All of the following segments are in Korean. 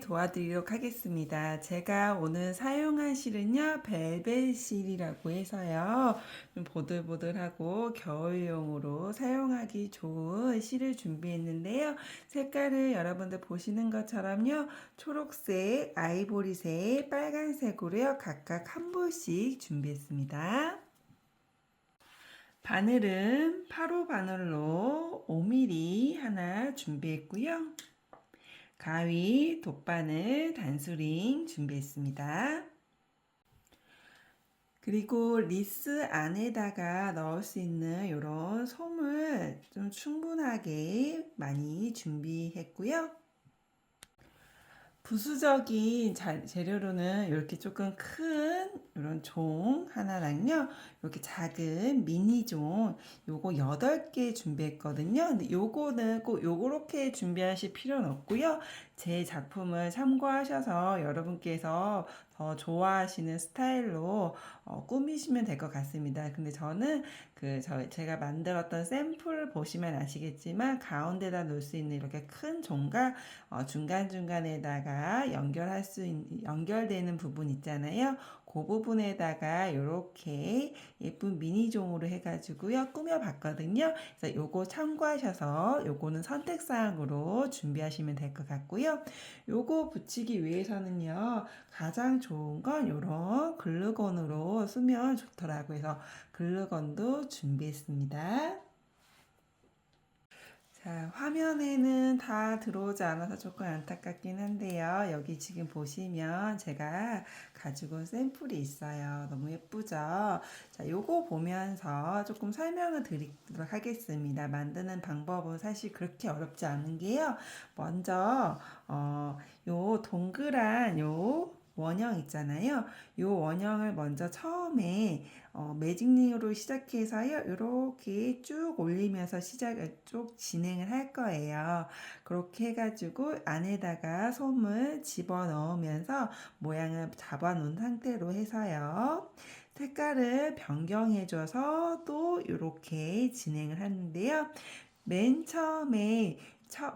도와드리도록 하겠습니다. 제가 오늘 사용한 실은요, 벨벳 실이라고 해서요, 좀 보들보들하고 겨울용으로 사용하기 좋은 실을 준비했는데요. 색깔을 여러분들 보시는 것처럼요, 초록색, 아이보리색, 빨간색으로요, 각각 한 볼씩 준비했습니다. 바늘은 8호 바늘로 5mm 하나 준비했고요. 가위, 돗바늘, 단수링 준비했습니다. 그리고 리스 안에다가 넣을 수 있는 이런 솜을 좀 충분하게 많이 준비했고요. 부수적인 재료로는 이렇게 조금 큰 이런 종 하나랑요. 이렇게 작은 미니 종 요거 8개 준비했거든요. 근데 요거는 꼭 요렇게 준비하실 필요는 없고요. 제 작품을 참고하셔서 여러분께서 더 좋아하시는 스타일로 꾸미시면 될 것 같습니다. 근데 저는 제가 만들었던 샘플 보시면 아시겠지만 가운데다 놓을 수 있는 이렇게 큰 종과 중간중간에다가 연결되는 부분 있잖아요. 그 부분에다가 이렇게 예쁜 미니종으로 해가지고요. 꾸며봤거든요. 그래서 요거 참고하셔서 요거는 선택사항으로 준비하시면 될 것 같고요. 요거 붙이기 위해서는요. 가장 좋은 건 요런 글루건으로 쓰면 좋더라고요. 그래서 글루건도 준비했습니다. 자, 화면에는 다 들어오지 않아서 조금 안타깝긴 한데요. 여기 지금 보시면 제가 가지고 온 샘플이 있어요. 너무 예쁘죠? 자, 요거 보면서 조금 설명을 드리도록 하겠습니다. 만드는 방법은 사실 그렇게 어렵지 않은 게요. 먼저, 요 동그란 요 원형 있잖아요. 요 원형을 먼저 처음에 매직링으로 시작해서요. 이렇게 쭉 올리면서 쭉 진행을 할 거예요. 그렇게 해가지고 안에다가 솜을 집어 넣으면서 모양을 잡아 놓은 상태로 해서요. 색깔을 변경해줘서 또 이렇게 진행을 하는데요. 맨 처음에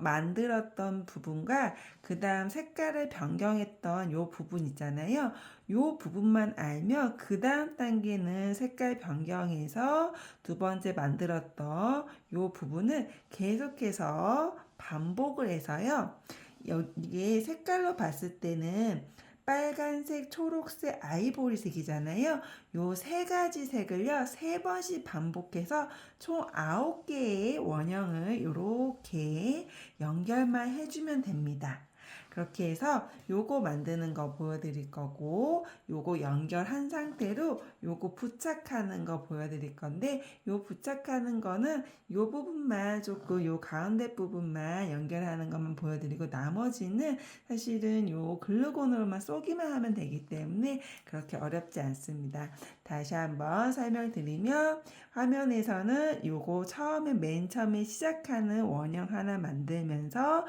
만들었던 부분과 그 다음 색깔을 변경했던 요 부분 있잖아요. 요 부분만 알면 그 다음 단계는 색깔 변경해서 두 번째 만들었던 요 부분을 계속해서 반복을 해서요. 이게 색깔로 봤을 때는 빨간색, 초록색, 아이보리색이잖아요. 요 세 가지 색을요, 3번씩 반복해서 총 9개의 원형을 이렇게 연결만 해주면 됩니다. 그렇게 해서 요거 만드는 거 보여드릴 거고, 요거 연결한 상태로 요거 부착하는 거 보여드릴 건데, 요 부착하는 거는 요 부분만 조금 요 가운데 부분만 연결하는 것만 보여드리고, 나머지는 사실은 요 글루건으로만 쏘기만 하면 되기 때문에 그렇게 어렵지 않습니다. 다시 한번 설명드리면, 화면에서는 요거 맨 처음에 시작하는 원형 하나 만들면서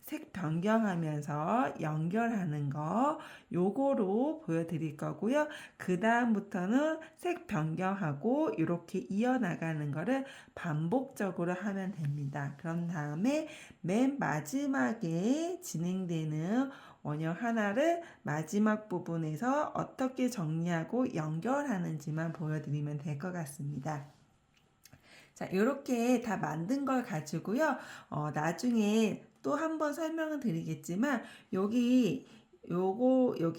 색 변경하면서 연결하는 거 요거로 보여드릴 거고요. 그 다음부터는 색 변경하고 이렇게 이어나가는 거를 반복적으로 하면 됩니다. 그런 다음에 맨 마지막에 진행되는 원형 하나를 마지막 부분에서 어떻게 정리하고 연결하는지만 보여드리면 될 것 같습니다. 자, 이렇게 다 만든 걸 가지고요. 나중에 또 한 번 설명을 드리겠지만 여기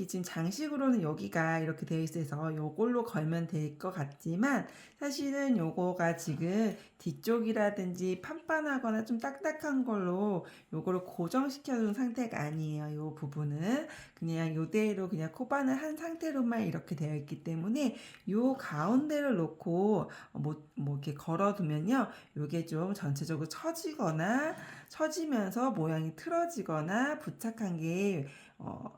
지금 장식으로는 여기가 이렇게 되어 있어서 요걸로 걸면 될 것 같지만 사실은 요거가 지금 뒤쪽이라든지 판판하거나 좀 딱딱한 걸로 요거를 고정시켜 둔 상태가 아니에요. 요 부분은 그냥 요대로 그냥 코바늘 한 상태로만 이렇게 되어 있기 때문에 요 가운데를 놓고 뭐 이렇게 걸어두면요. 요게 좀 전체적으로 처지면서 모양이 틀어지거나 부착한 게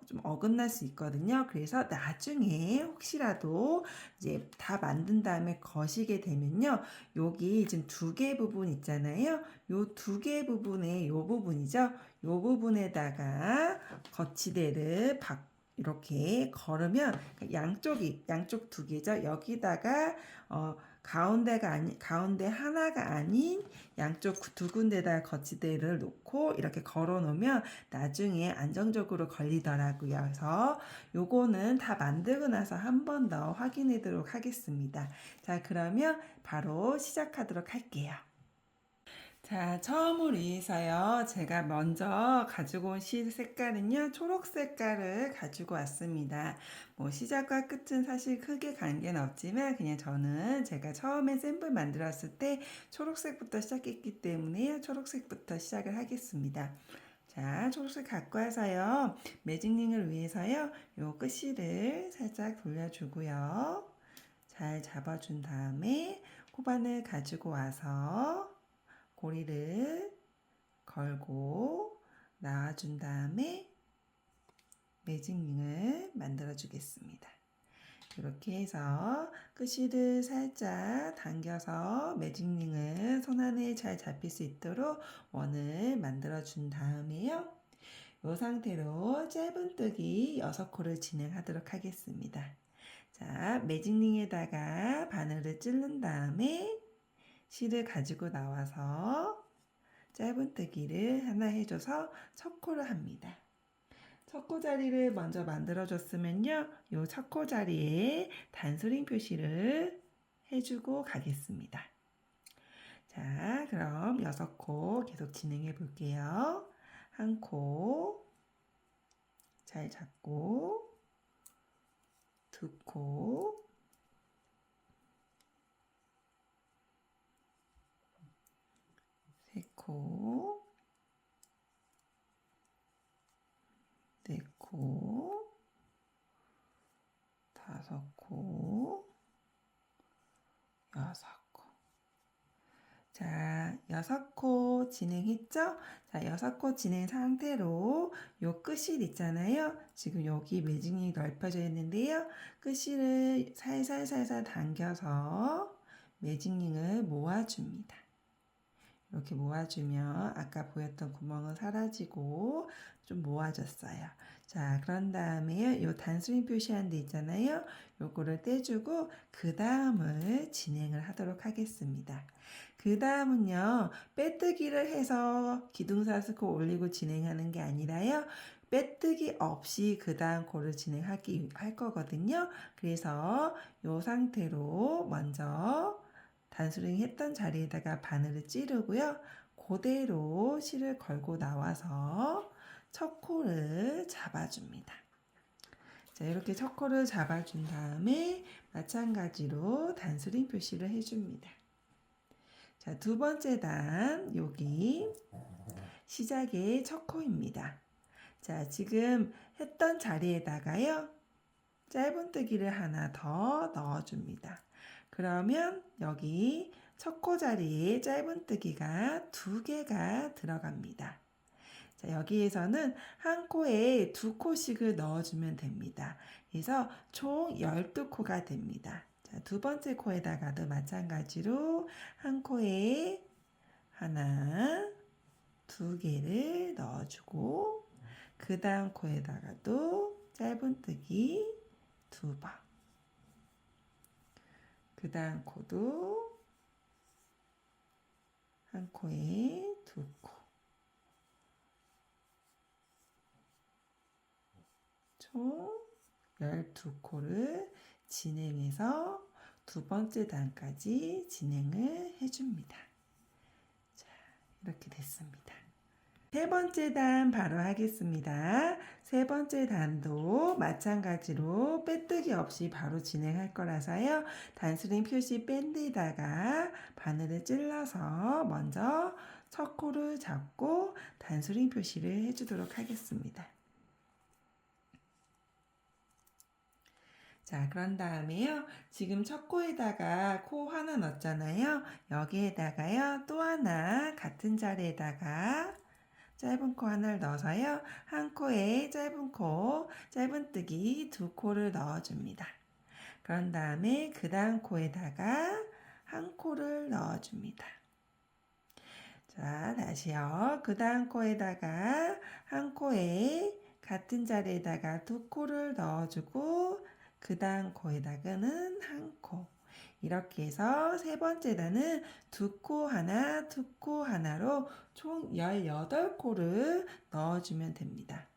좀 어긋날 수 있거든요. 그래서 나중에 혹시라도 이제 다 만든 다음에 거시게 되면요. 여기 지금 2개 부분 있잖아요. 요 2개 부분에 요 부분이죠. 요 부분에다가 거치대를 이렇게 걸으면 양쪽 2개죠. 여기다가 가운데 하나가 아닌 양쪽 두 군데다 거치대를 놓고 이렇게 걸어 놓으면 나중에 안정적으로 걸리더라고요. 그래서 요거는 다 만들고 나서 한 번 더 확인하도록 하겠습니다. 자, 그러면 바로 시작하도록 할게요. 자, 처음을 위해서요. 제가 먼저 가지고 온 실 색깔은요. 초록 색깔을 가지고 왔습니다. 뭐 시작과 끝은 사실 크게 관계는 없지만 그냥 저는 제가 처음에 샘플 만들었을 때 초록색부터 시작했기 때문에 초록색부터 시작을 하겠습니다. 자, 초록색 갖고 와서요. 매직링을 위해서요. 요 끝실을 살짝 돌려주고요. 잘 잡아준 다음에 호반을 가지고 와서 고리를 걸고 나와준 다음에 매직링을 만들어 주겠습니다. 이렇게 해서 끝실을 살짝 당겨서 매직링을 손 안에 잘 잡힐 수 있도록 원을 만들어 준 다음에요. 이 상태로 짧은뜨기 6코를 진행하도록 하겠습니다. 자, 매직링에다가 바늘을 찌른 다음에 실을 가지고 나와서 짧은뜨기를 하나 해줘서 첫 코를 합니다. 첫 코 자리를 먼저 만들어 줬으면요, 요 첫 코 자리에 단수링 표시를 해주고 가겠습니다. 자, 그럼 6코 계속 진행해 볼게요. 한 코 잘 잡고, 두 코, 세 코, 네 코, 다섯 코, 여섯 코. 자, 6코 진행했죠? 자, 6코 진행 상태로 요 끝실 있잖아요. 지금 여기 매직링이 넓혀져 있는데요. 끝실을 살살살살 당겨서 매직링을 모아줍니다. 이렇게 모아주면 아까 보였던 구멍은 사라지고 좀 모아졌어요. 자, 그런 다음에 요 단수링 표시한 데 있잖아요. 요거를 떼주고 그 다음을 진행을 하도록 하겠습니다. 그 다음은요, 빼뜨기를 해서 기둥사슬코 올리고 진행하는 게 아니라요. 빼뜨기 없이 그 다음 코를 할 거거든요. 그래서 요 상태로 먼저 단수링 했던 자리에다가 바늘을 찌르고요. 그대로 실을 걸고 나와서 첫 코를 잡아줍니다. 자, 이렇게 첫 코를 잡아준 다음에 마찬가지로 단수링 표시를 해줍니다. 자, 두 번째 단, 여기 시작의 첫 코입니다. 자, 지금 했던 자리에다가요. 짧은뜨기를 하나 더 넣어줍니다. 그러면 여기 첫 코 자리에 짧은뜨기가 2개가 들어갑니다. 자, 여기에서는 한 코에 2코씩을 넣어주면 됩니다. 그래서 총 12코가 됩니다. 자, 두 번째 코에다가도 마찬가지로 한 코에 하나, 2개를 넣어주고 그 다음 코에다가도 짧은뜨기 2번. 그 다음 코도 한 코에 2코. 총 12코를 진행해서 두 번째 단까지 진행을 해줍니다. 자, 이렇게 됐습니다. 세 번째 단 바로 하겠습니다. 세 번째 단도 마찬가지로 빼뜨기 없이 바로 진행할 거라서요. 단수링 표시 뺀 데다가 바늘을 찔러서 먼저 첫 코를 잡고 단수링 표시를 해주도록 하겠습니다. 자, 그런 다음에요. 지금 첫 코에다가 코 하나 넣었잖아요. 여기에다가요. 또 하나 같은 자리에다가 짧은 코 하나를 넣어서요. 한 코에 짧은 코, 짧은뜨기 2코를 넣어줍니다. 그런 다음에 그 다음 코에다가 한 코를 넣어줍니다. 자, 다시요. 그 다음 코에다가 한 코에 같은 자리에다가 2코를 넣어주고 그 다음 코에다가는 한 코. 이렇게 해서 세 번째 단은 두 코 하나, 두 코 하나로 총 18코를 넣어주면 됩니다.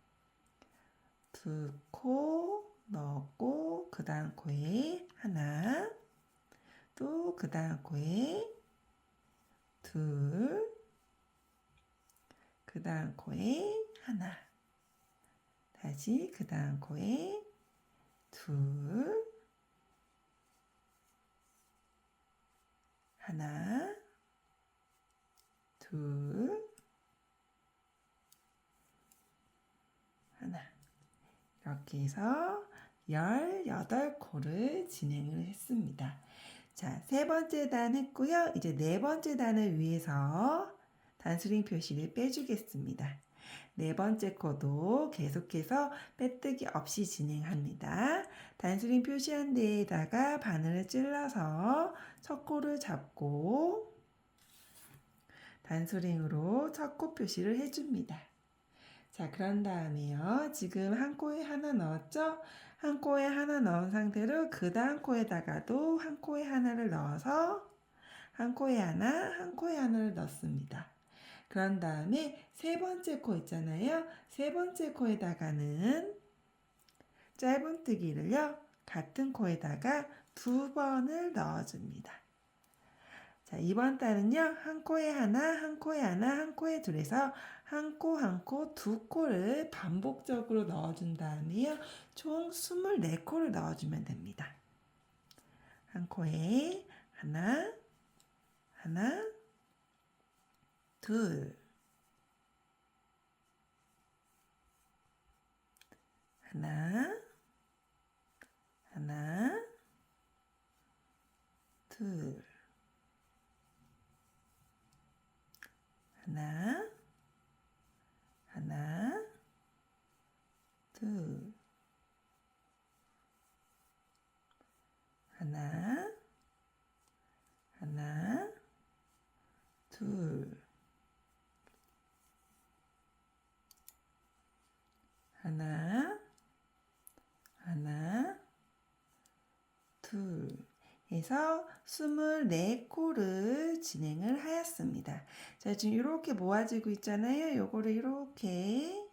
두 코 넣었고 그 다음 코에 하나, 또 그 다음 코에 둘, 그 다음 코에 하나, 다시 그 다음 코에 둘, 하나, 둘, 하나. 이렇게 해서 18코를 진행을 했습니다. 자, 세 번째 단 했고요. 이제 네 번째 단을 위해서 단수링 표시를 빼주겠습니다. 네 번째 코도 계속해서 빼뜨기 없이 진행합니다. 단수링 표시한 데에다가 바늘을 찔러서 첫 코를 잡고 단수링으로 첫 코 표시를 해줍니다. 자, 그런 다음에요. 지금 한 코에 하나 넣었죠? 한 코에 하나 넣은 상태로 그 다음 코에다가도 한 코에 하나를 넣어서 한 코에 하나, 한 코에 하나를 넣습니다. 그런 다음에 세 번째 코 있잖아요. 세 번째 코에다가는 짧은뜨기를요. 같은 코에다가 두 번을 넣어줍니다. 자, 이번 단은요. 한 코에 하나, 한 코에 하나, 한 코에 둘에서 한 코, 한 코, 두 코를 반복적으로 넣어준 다음에요. 총 24코를 넣어주면 됩니다. 한 코에 하나, 하나, 둘, 하나, 하나, 둘, 하나, 하나, 둘, 하나, 하나, 둘, 하나, 하나, 둘 해서 24코를 진행을 하였습니다. 자, 지금 이렇게 모아지고 있잖아요. 요거를 이렇게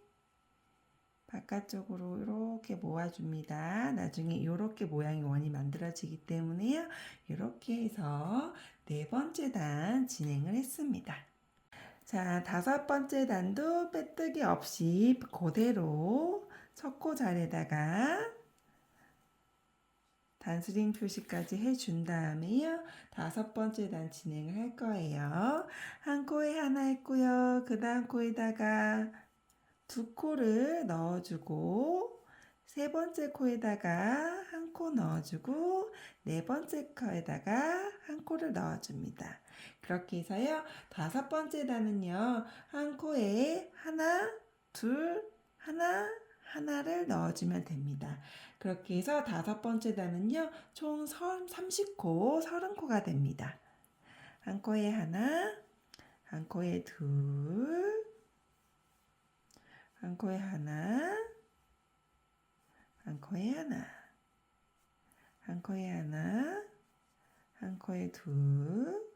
바깥쪽으로 이렇게 모아줍니다. 나중에 이렇게 모양이 원이 만들어지기 때문에요. 이렇게 해서 네 번째 단 진행을 했습니다. 자, 다섯 번째 단도 빼뜨기 없이 그대로 첫 코 자리에다가 단수링 표시까지 해준 다음에요. 다섯 번째 단 진행을 할 거예요. 한 코에 하나 했고요. 그 다음 코에다가 두 코를 넣어주고 세 번째 코에다가 한 코 넣어주고 네 번째 코에다가 한 코를 넣어줍니다. 그렇게 해서요. 다섯 번째 단은요. 한 코에 하나, 둘, 하나, 하나를 넣어주면 됩니다. 그렇게 해서 다섯 번째 단은요. 총 30코, 30코가 됩니다. 한 코에 하나, 한 코에 둘, 한 코에 하나, 한 코에 하나, 한 코에 하나, 한 코에 둘,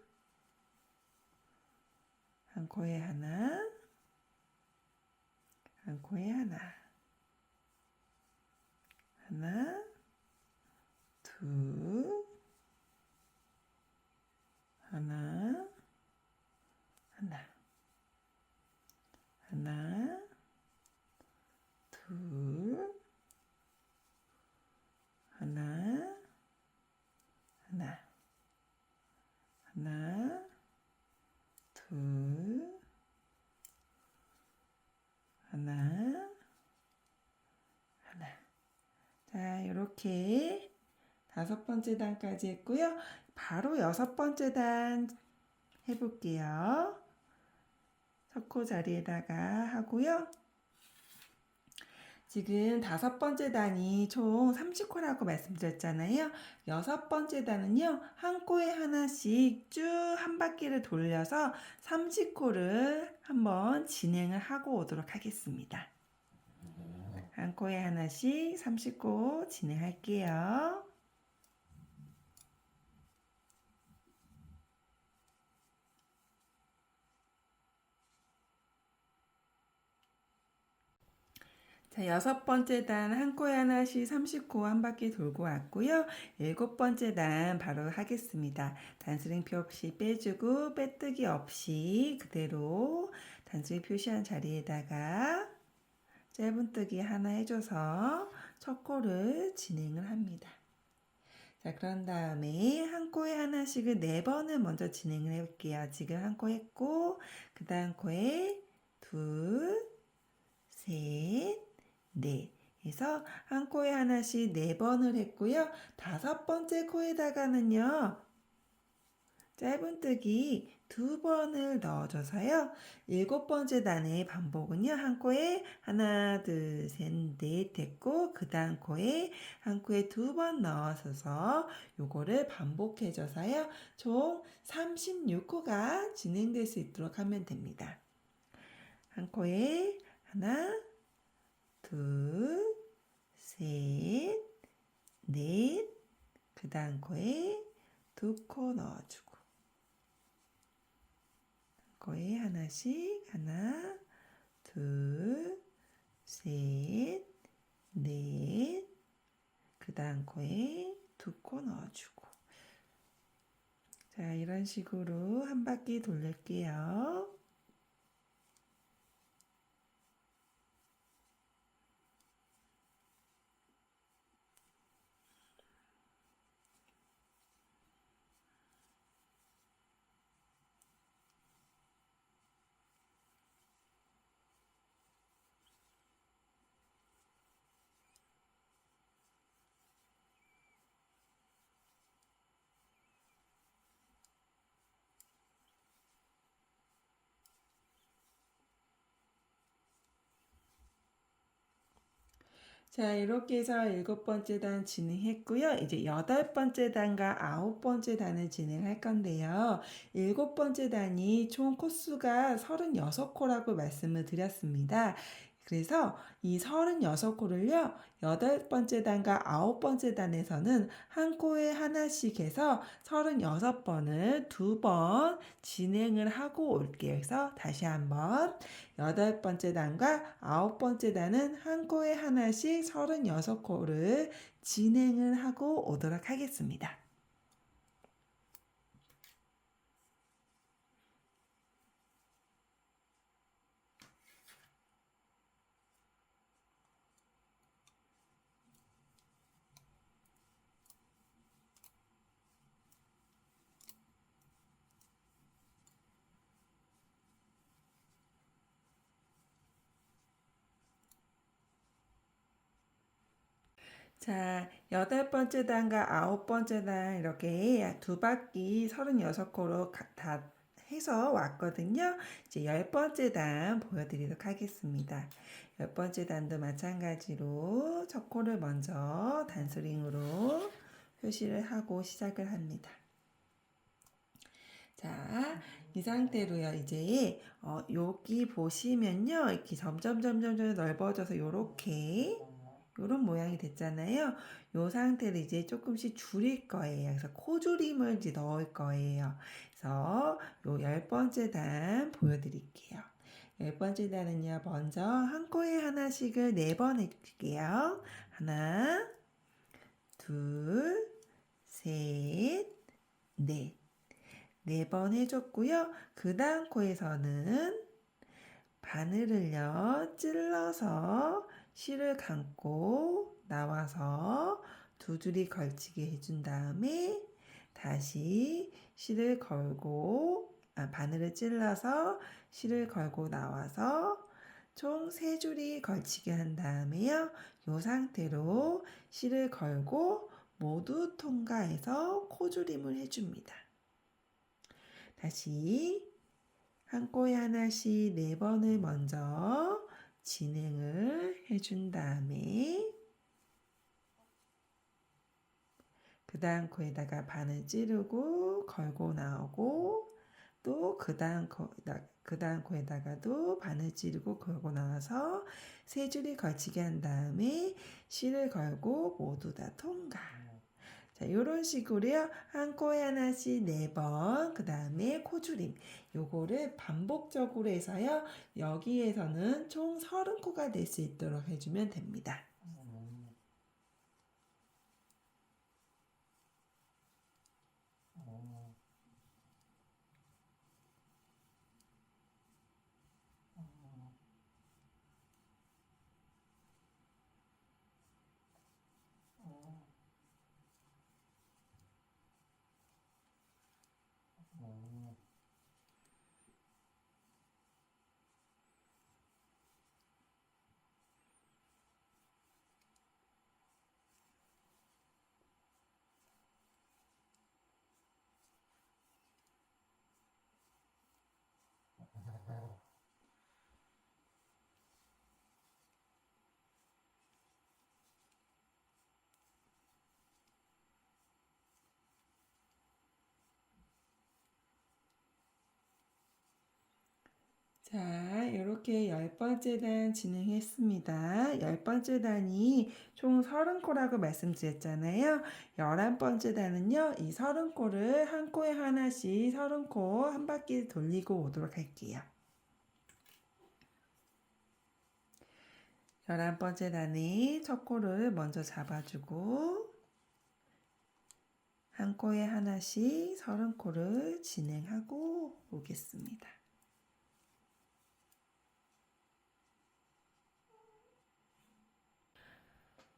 한 코에 하나, 한 코에 하나, 하나, 둘, 하나, 하나, 하나, 둘, 하나, 하나, 하나, 둘, 하나, 하나. 자, 이렇게 다섯 번째 단까지 했고요. 바로 여섯 번째 단 해볼게요. 첫 코 자리에다가 하고요. 지금 다섯 번째 단이 총 30코라고 말씀드렸잖아요. 여섯 번째 단은요. 한 코에 하나씩 쭉 한 바퀴를 돌려서 30코를 한번 진행을 하고 오도록 하겠습니다. 한 코에 하나씩 30코 진행할게요. 자, 6번째 단 한 코에 하나씩 30코 한 바퀴 돌고 왔고요. 7번째 단 바로 하겠습니다. 단스링표 없이 빼주고 빼뜨기 없이 그대로 단스링 표시한 자리에다가 짧은뜨기 하나 해줘서 첫 코를 진행을 합니다. 자, 그런 다음에 한 코에 하나씩을 4번을 먼저 진행을 해볼게요. 지금 한 코 했고 그 다음 코에 둘, 셋, 네. 해서 한 코에 하나씩 4번을 했고요. 5번째 코에다가는요. 짧은뜨기 2번을 넣어줘서요. 7번째 단의 반복은요. 한 코에 하나, 둘, 셋, 넷 했고 그 다음 코에 한 코에 2번 넣어서 요거를 반복해줘서요. 총 36코가 진행될 수 있도록 하면 됩니다. 한 코에 하나, 둘, 셋, 넷, 그 다음 코에 2코 넣어주고 코에 하나씩 하나, 둘, 셋, 넷, 그 다음 코에 2코 넣어주고 자, 이런 식으로 한 바퀴 돌릴게요. 자, 이렇게 해서 7번째 단 진행했고요. 이제 8번째 단과 9번째 단을 진행할 건데요. 7번째 단이 총 코수가 36코라고 말씀을 드렸습니다. 그래서 이 36코를요. 8번째 단과 9번째 단에서는 한 코에 하나씩 해서 36번을 2번 진행을 하고 올게요. 그래서 다시 한번 8번째 단과 9번째 단은 한 코에 하나씩 36코를 진행을 하고 오도록 하겠습니다. 자, 8번째 단과 9번째 단 이렇게 두 바퀴 36코로 다 해서 왔거든요. 이제 10번째 단 보여드리도록 하겠습니다. 10번째 단도 마찬가지로 첫 코를 먼저 단스링으로 표시를 하고 시작을 합니다. 자, 이 상태로요. 이제 여기 보시면요. 이렇게 점점 넓어져서 요런 모양이 됐잖아요. 요 상태를 이제 조금씩 줄일 거예요. 그래서 코줄임을 이제 넣을 거예요. 그래서 요 10번째 단 보여드릴게요. 10번째 단은요. 먼저 한 코에 하나씩을 4번 해줄게요. 하나, 둘, 셋, 넷. 4번 해줬고요. 그 다음 코에서는 바늘을요 찔러서 실을 감고 나와서 두 줄이 걸치게 해준 다음에 다시 실을 걸고 바늘을 찔러서 실을 걸고 나와서 총 3줄이 걸치게 한 다음에요. 이 상태로 실을 걸고 모두 통과해서 코줄임을 해줍니다. 다시 한 코에 하나씩 4번을 먼저 진행을 해준 다음에 그 다음 코에다가 바늘 찌르고 걸고 나오고 또 그 다음 코에다가도 바늘 찌르고 걸고 나와서 3줄이 걸치게 한 다음에 실을 걸고 모두 다 통과. 자, 요런 식으로요. 한 코에 하나씩 4번, 그 다음에 코줄임. 요거를 반복적으로 해서요. 여기에서는 총 30코가 될 수 있도록 해주면 됩니다. 자, 이렇게 10번째 단 진행했습니다. 10번째 단이 총 30코라고 말씀드렸잖아요. 11번째 단은요, 이 30코를 한 코에 하나씩 30코 한 바퀴 돌리고 오도록 할게요. 11번째 단에 첫 코를 먼저 잡아주고 한 코에 하나씩 30코를 진행하고 오겠습니다.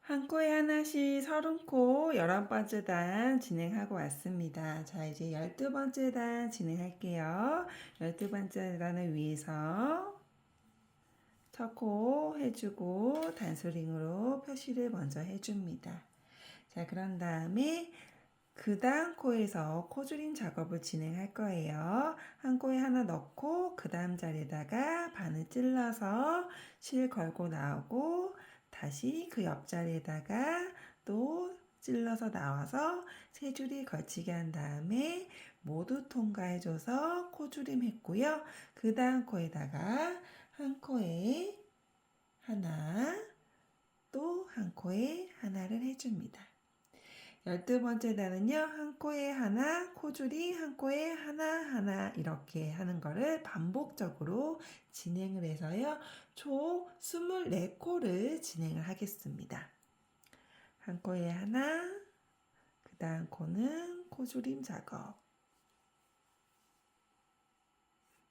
한 코에 하나씩 30코 11번째 단 진행하고 왔습니다. 자, 이제 12번째 단 진행할게요. 12번째 단을 위해서 첫 코 해주고 단수링으로 표시를 먼저 해줍니다. 자, 그런 다음에 그 다음 코에서 코줄임 작업을 진행할 거예요. 한 코에 하나 넣고 그 다음 자리에다가 반을 찔러서 실 걸고 나오고 다시 그 옆자리에다가 또 찔러서 나와서 세 줄이 걸치게 한 다음에 모두 통과해줘서 코줄임 했고요. 그 다음 코에다가 한 코에 하나, 또 한 코에 하나를 해줍니다. 12번째 단은요, 한 코에 하나, 코줄이 한 코에 하나 이렇게 하는 거를 반복적으로 진행을 해서요, 총 24코를 진행을 하겠습니다. 한 코에 하나, 그 다음 코는 코줄임 작업.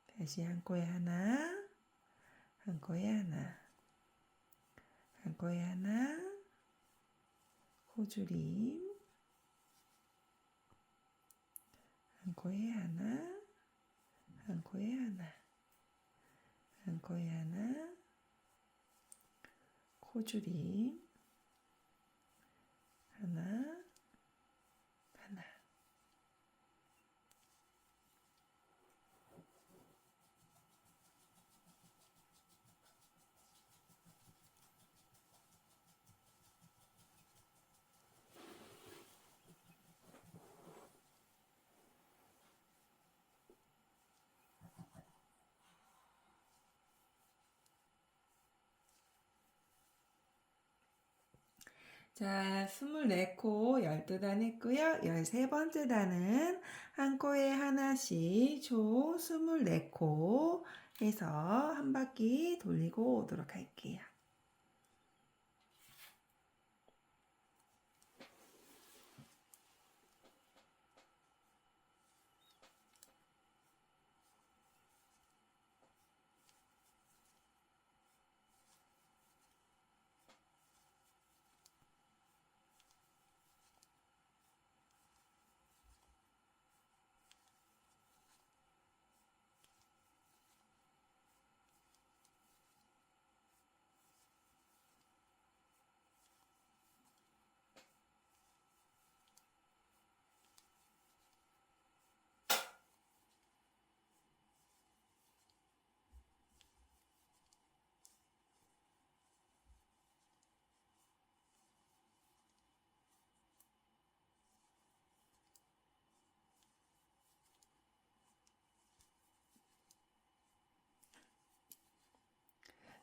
다시 한 코에 하나, 한 코에 하나, 한 코에 하나, 코줄임, 한 코에 하나, 한 코에 하나, 한 코에 하나, 코줄임, 하나, 하나. 자, 24코 12단 했고요. 13번째 단은 한 코에 하나씩 총 24코 해서 한 바퀴 돌리고 오도록 할게요.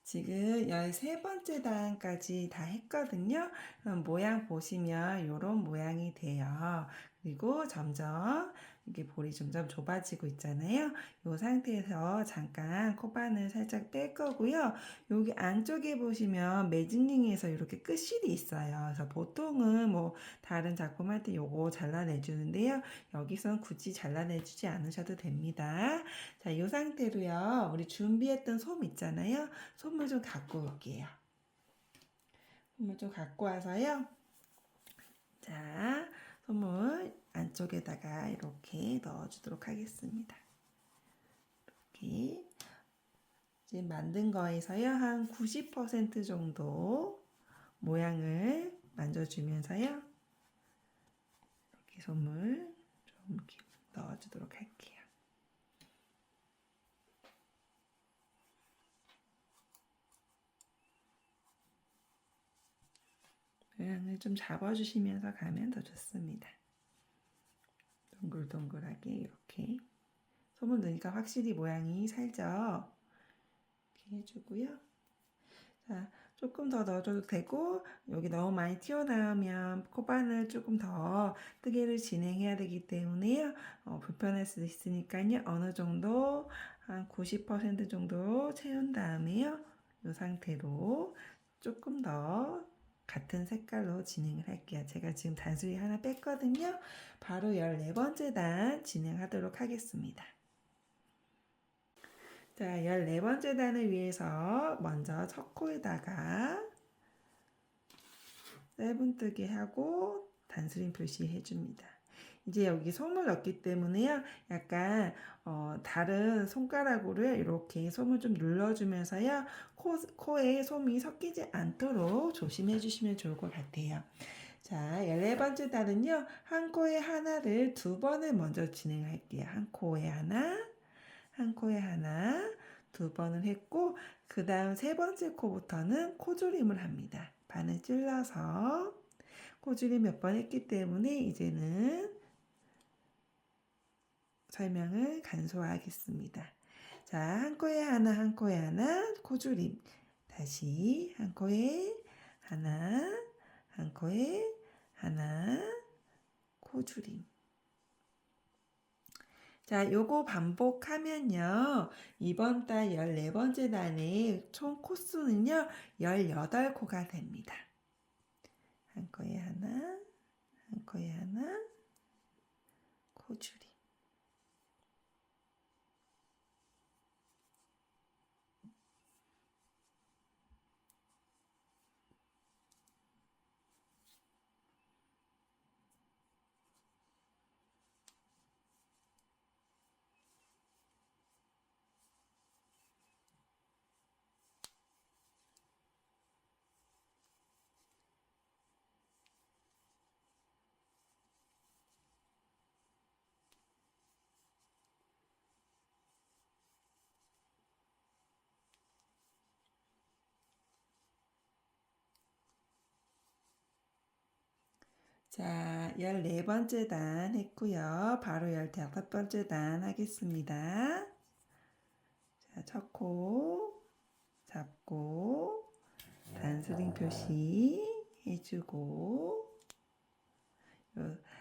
지금 13번째 단까지 다 했거든요. 그럼 모양 보시면 이런 모양이 돼요. 그리고 점점 이게 볼이 점점 좁아지고 있잖아요. 이 상태에서 잠깐 코바늘 살짝 뺄 거고요. 여기 안쪽에 보시면 매직링에서 이렇게 끝실이 있어요. 그래서 보통은 뭐 다른 작품 할 때 요거 잘라내 주는데요. 여기선 굳이 잘라내 주지 않으셔도 됩니다. 자, 이 상태로요. 우리 준비했던 솜 있잖아요. 솜을 좀 갖고 올게요. 솜을 좀 갖고 와서요. 자, 솜을 안쪽에다가 이렇게 넣어주도록 하겠습니다. 이렇게 지금 만든 거에서요 한 90% 정도 모양을 만져주면서요 이렇게 솜을 좀 이렇게 넣어주도록 할게요. 모양을 좀 잡아주시면서 가면 더 좋습니다. 동글동글하게 이렇게 솜을 넣으니까 확실히 모양이 살죠. 이렇게 해주고요. 자, 조금 더 넣어줘도 되고 여기 너무 많이 튀어나오면 코바늘 조금 더 뜨개를 진행해야 되기 때문에요. 불편할 수도 있으니까요. 어느 정도 한 90% 정도 채운 다음에요. 이 상태로 조금 더 같은 색깔로 진행을 할게요. 제가 지금 단수리 하나 뺐거든요. 바로 14번째 단 진행하도록 하겠습니다. 자, 14번째 단을 위해서 먼저 첫 코에다가 짧은뜨기 하고 단수림 표시해 줍니다. 이제 여기 솜을 넣기 때문에요. 약간 다른 손가락으로 이렇게 솜을 좀 눌러주면서요. 코에 솜이 섞이지 않도록 조심해 주시면 좋을 것 같아요. 자, 14번째 단은요. 한 코에 하나를 2번을 먼저 진행할게요. 한 코에 하나, 한 코에 하나, 2번을 했고 그 다음 3번째 코부터는 코조림을 합니다. 반을 찔러서 코조림 몇 번 했기 때문에 이제는 설명을 간소화하겠습니다. 자, 한 코에 하나, 한 코에 하나, 코조림. 다시 한 코에 하나, 한 코에 하나, 코조림. 자, 요거 반복하면요. 이번 달 14번째 단의 총 코수는요. 18코가 됩니다. 한 코에 하나, 한 코에 하나, 코줄이. 자, 14번째 단 했고요. 바로 15번째 단 하겠습니다. 자, 첫 코 잡고 단스링 표시 해주고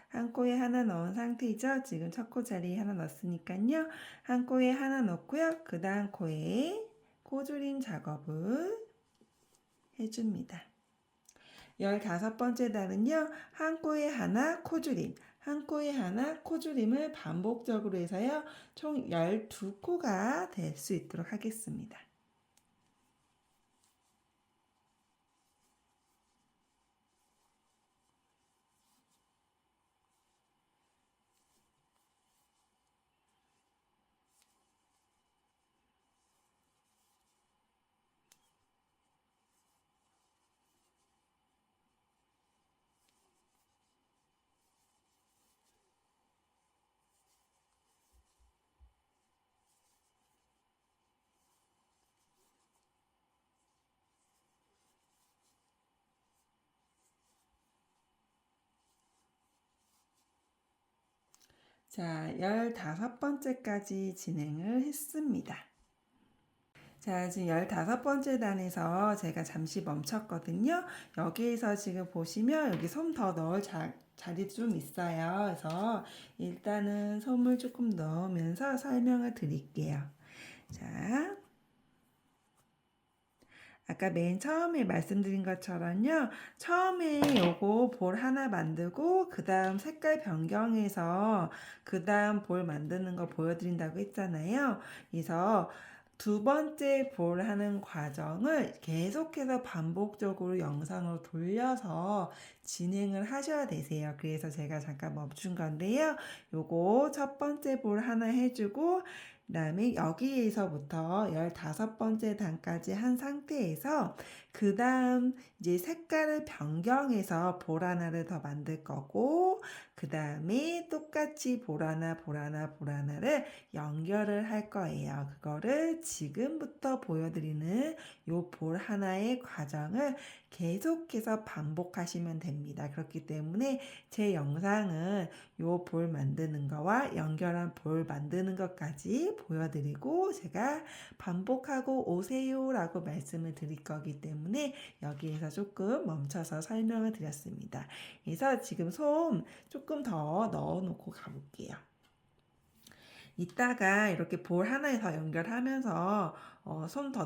한 코에 하나 넣은 상태이죠. 지금 첫 코 자리에 하나 넣었으니까요. 한 코에 하나 넣고요. 그 다음 코에 코조림 작업을 해줍니다. 15번째 단은요. 한 코에 하나 코조림, 한 코에 하나 코조림을 반복적으로 해서요. 총 12코가 될 수 있도록 하겠습니다. 자, 15번째까지 진행을 했습니다. 자, 지금 15번째 단에서 제가 잠시 멈췄거든요. 여기에서 지금 보시면 여기 솜 더 넣을 자리도 좀 있어요. 그래서 일단은 솜을 조금 넣으면서 설명을 드릴게요. 자, 아까 맨 처음에 말씀드린 것처럼요. 처음에 요거 볼 하나 만들고 그 다음 색깔 변경해서 그 다음 볼 만드는 거 보여드린다고 했잖아요. 그래서 두 번째 볼 하는 과정을 계속해서 반복적으로 영상으로 돌려서 진행을 하셔야 되세요. 그래서 제가 잠깐 멈춘 건데요. 요거 첫 번째 볼 하나 해주고 그 다음에 여기에서부터 15번째 단까지 한 상태에서 그 다음 이제 색깔을 변경해서 볼 하나를 더 만들 거고 그 다음에 똑같이 볼 하나 를 연결을 할 거예요. 그거를 지금부터 보여드리는 요 볼 하나의 과정을 계속해서 반복하시면 됩니다. 그렇기 때문에 제 영상은 요 볼 만드는 거와 연결한 볼 만드는 것까지 보여드리고 제가 반복하고 오세요 라고 말씀을 드릴 거기 때문에 여기에서 조금 멈춰서 설명을 드렸습니다. 그래서 지금 솜 조금 더 넣어 놓고 가볼게요. 이따가 이렇게 볼 하나에 더 연결하면서 손 더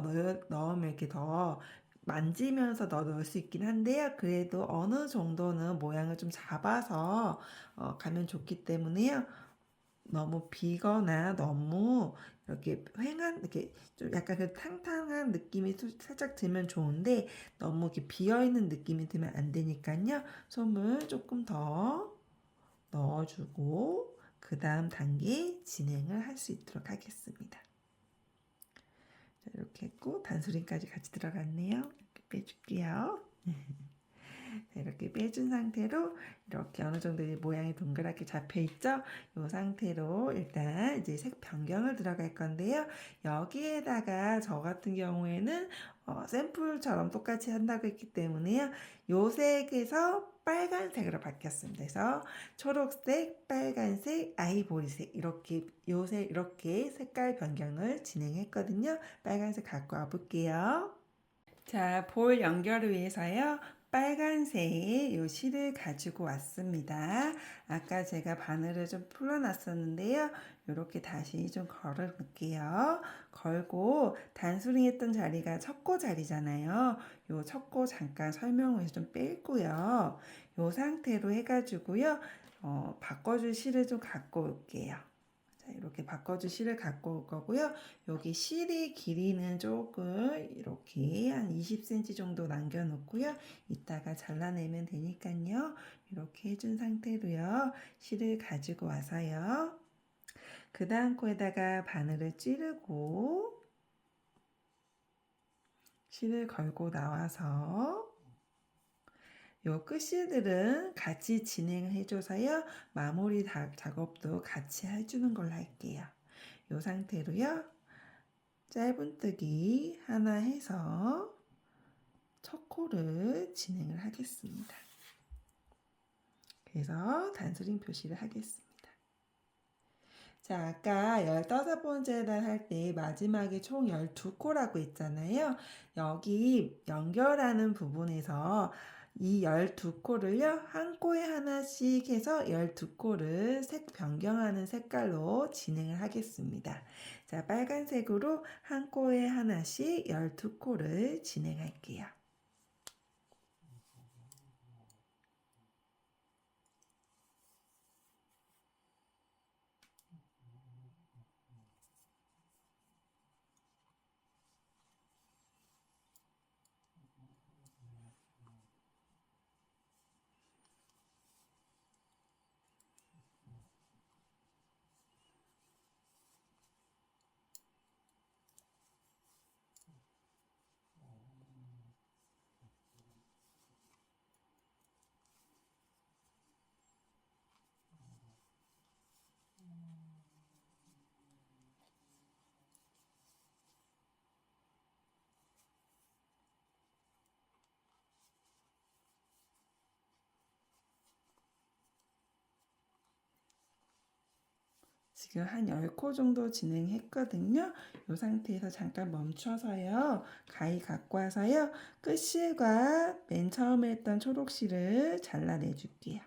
넣으면 이렇게 더 만지면서 넣을 수 있긴 한데요. 그래도 어느 정도는 모양을 좀 잡아서 가면 좋기 때문에요. 너무 비거나 너무 이렇게 휑한 이렇게 좀 약간 그 탕탕한 느낌이 살짝 들면 좋은데 너무 이렇게 비어 있는 느낌이 들면 안 되니까요. 솜을 조금 더 넣어주고 그 다음 단계 진행을 할 수 있도록 하겠습니다. 자, 이렇게 했고 단수림까지 같이 들어갔네요. 이렇게 빼줄게요. 자, 이렇게 빼준 상태로 이렇게 어느 정도 모양이 동그랗게 잡혀 있죠? 이 상태로 일단 이제 색 변경을 들어갈 건데요. 여기에다가 저 같은 경우에는 샘플처럼 똑같이 한다고 했기 때문에요. 요 색에서 빨간색으로 바뀌었습니다. 그래서 초록색, 빨간색, 아이보리색 이렇게 요색 이렇게 색깔 변경을 진행했거든요. 빨간색 갖고 와 볼게요. 자, 볼 연결을 위해서요. 빨간색 요 실을 가지고 왔습니다. 아까 제가 바늘을 좀 풀어놨었는데요. 이렇게 다시 좀 걸어 놓을게요. 걸고 단수링 했던 자리가 첫코 자리잖아요. 요 첫코 잠깐 설명을 좀 뺄고요. 요 상태로 해가지고요. 바꿔줄 실을 좀 갖고 올게요. 자, 이렇게 바꿔줄 실을 갖고 올 거고요. 여기 실의 길이는 조금 이렇게 한 20cm 정도 남겨놓고요. 이따가 잘라내면 되니까요. 이렇게 해준 상태로요. 실을 가지고 와서요. 그 다음 코에다가 바늘을 찌르고 실을 걸고 나와서 요 끝실들은 같이 진행해줘서요. 마무리 작업도 같이 해주는 걸로 할게요. 요 상태로요. 짧은뜨기 하나 해서 첫 코를 진행을 하겠습니다. 그래서 단수링 표시를 하겠습니다. 자, 아까 15번째 단 할 때 마지막에 총 12코라고 했잖아요. 여기 연결하는 부분에서 이 12코를요, 한 코에 하나씩 해서 12코를 색 변경하는 색깔로 진행을 하겠습니다. 자, 빨간색으로 한 코에 하나씩 12코를 진행할게요. 지금 한 10코 정도 진행했거든요. 이 상태에서 잠깐 멈춰서요. 가위 갖고 와서요. 끝실과 맨 처음에 했던 초록실을 잘라내 줄게요.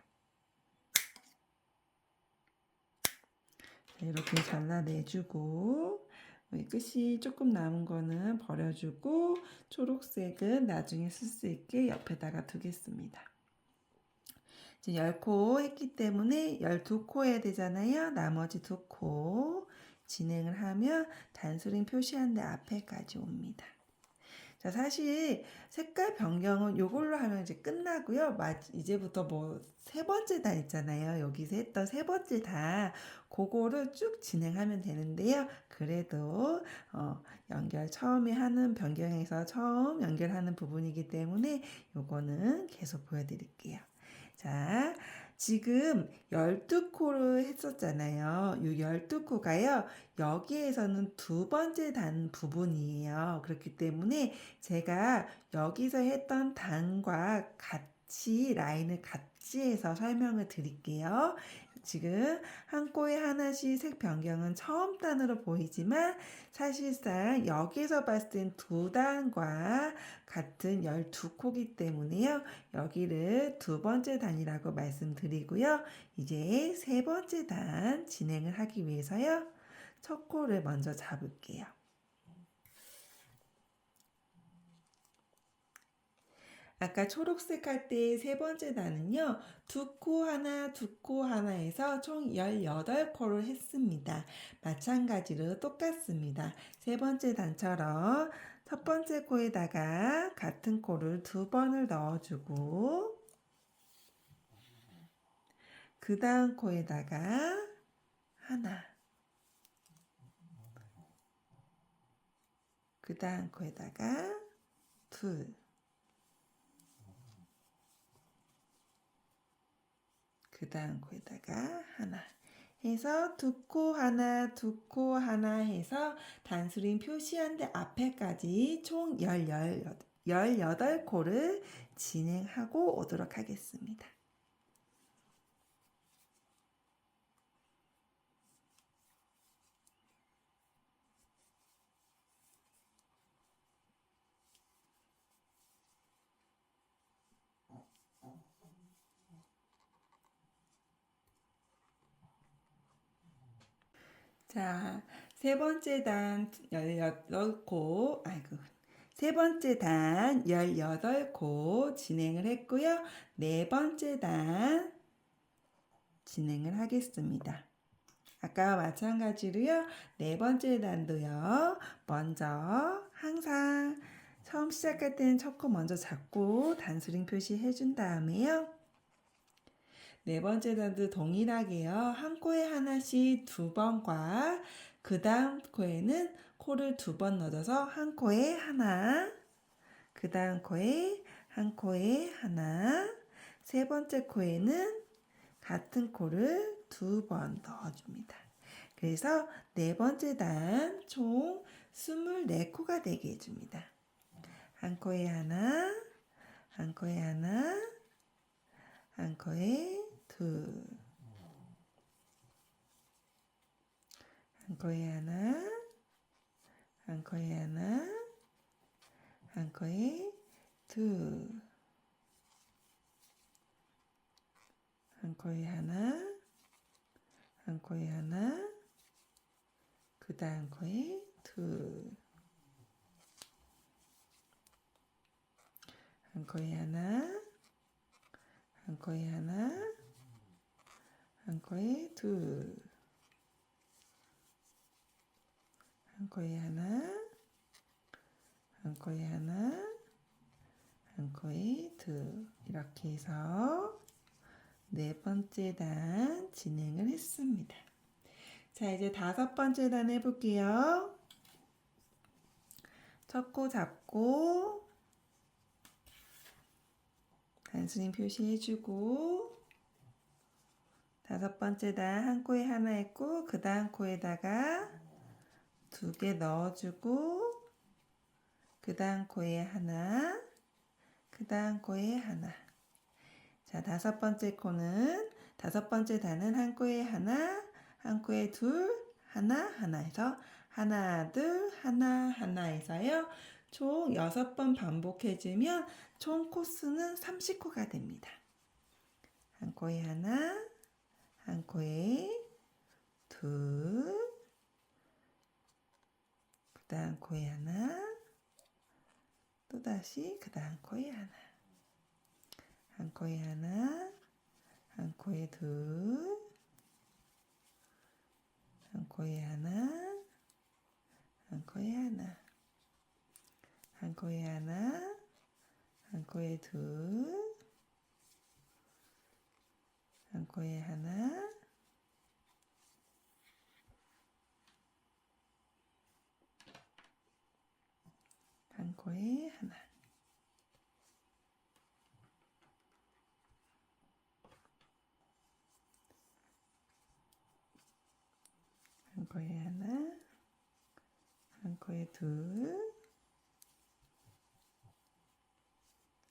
이렇게 잘라내주고 끝이 조금 남은 거는 버려주고 초록색은 나중에 쓸 수 있게 옆에다가 두겠습니다. 이제 10코 했기 때문에 12코 해야 되잖아요. 나머지 2코 진행을 하면 단수링 표시하는데 앞에까지 옵니다. 자, 사실 색깔 변경은 요걸로 하면 이제 끝나고요. 이제부터 뭐 세 번째 단 있잖아요. 여기서 했던 세 번째 단 그거를 쭉 진행하면 되는데요. 그래도 연결 처음에 하는 변경에서 처음 연결하는 부분이기 때문에 요거는 계속 보여드릴게요. 자, 지금 12코를 했었잖아요. 이 12코가요. 여기에서는 두 번째 단 부분이에요. 그렇기 때문에 제가 여기서 했던 단과 같이 라인을 같이 해서 설명을 드릴게요. 지금 한 코에 하나씩 색 변경은 처음 단으로 보이지만 사실상 여기서 봤을 땐 두 단과 같은 12코기 때문에요. 여기를 두 번째 단이라고 말씀드리고요. 이제 세 번째 단 진행을 하기 위해서요. 첫 코를 먼저 잡을게요. 아까 초록색 할 때 세 번째 단은요. 두 코 하나, 두 코 하나 해서 총 18코를 했습니다. 마찬가지로 똑같습니다. 세 번째 단처럼 첫 번째 코에다가 같은 코를 두 번을 넣어주고 그 다음 코에다가 하나 그 다음 코에다가 둘 그 다음 코에다가 하나 해서 두 코 하나 두 코 하나 해서 단수링 표시한 데 앞에까지 총 18코를 진행하고 오도록 하겠습니다. 자, 세 번째 단 18코, 세 번째 단 18코 진행을 했고요. 네 번째 단 진행을 하겠습니다. 아까와 마찬가지로요. 네 번째 단도요. 먼저 항상 처음 시작할 때는 첫 코 먼저 잡고 단수링 표시해 준 다음에요. 네 번째 단도 동일하게요. 한 코에 하나씩 두 번과 그 다음 코에는 코를 두 번 넣어서 한 코에 하나, 그 다음 코에 한 코에 하나, 세 번째 코에는 같은 코를 두 번 넣어줍니다. 그래서 네 번째 단 총 24코가 되게 해줍니다. 한 코에 하나, 한 코에 하나, 한 코에 둘, 한 코에 하나, 한 코에 하나, 한 코에 둘, 한 코에 하나, 한 코에 하나, 그 다음 코에 둘, 한 코에 하나, 한 코에 하나, 한 코에 둘, 한 코에 하나, 한 코에 하나, 한 코에 둘. 이렇게 해서 네 번째 단 진행을 했습니다. 자, 이제 다섯 번째 단 해볼게요. 첫 코 잡고 단수님 표시해주고 다섯 번째 단 한 코에 하나 했고 그 다음 코에다가 두 개 넣어주고 그 다음 코에 하나 그 다음 코에 하나. 자, 다섯 번째 단은 한 코에 하나, 한 코에 둘, 하나, 하나 해서 하나, 둘, 하나, 하나 해서요. 총 6번 반복해주면 총 코수는 30코가 됩니다. 한 코에 하나, 한 코에 둘, 다시 그 다음 코에 하나, 한 코에 하나, 한 코에 둘, 한 코에 하나, 한 코에 하나, 한 코에 하나, 한 코에 둘, 한 코에 하나, 한 코에 하나, 한 코에 하나, 한 코에 둘,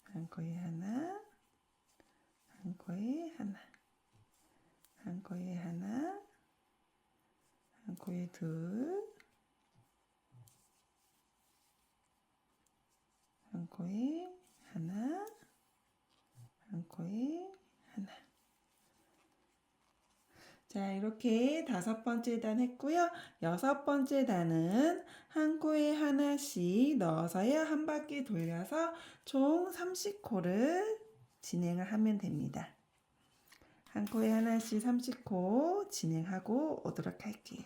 한 코에 하나, 한 코에 하나, 한 코에 하나, 한 코에 둘, 한 코에 하나, 한 코에 하나. 자, 이렇게 5번째 단 했고요. 6번째 단은 한 코에 하나씩 넣어서요. 한 바퀴 돌려서 총 30코를 진행을 하면 됩니다. 한 코에 하나씩 30코 진행하고 오도록 할게요.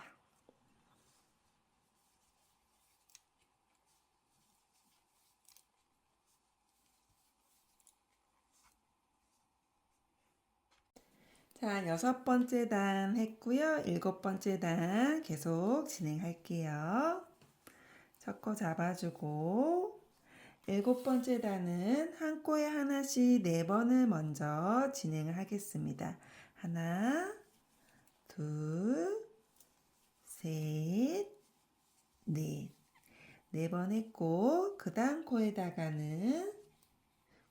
자, 6번째 단 했고요. 7번째 단 계속 진행할게요. 첫 코 잡아주고 7번째 단은 한 코에 하나씩 4번을 먼저 진행을 하겠습니다. 하나, 둘, 셋, 넷. 4번 했고 그 다음 코에다가는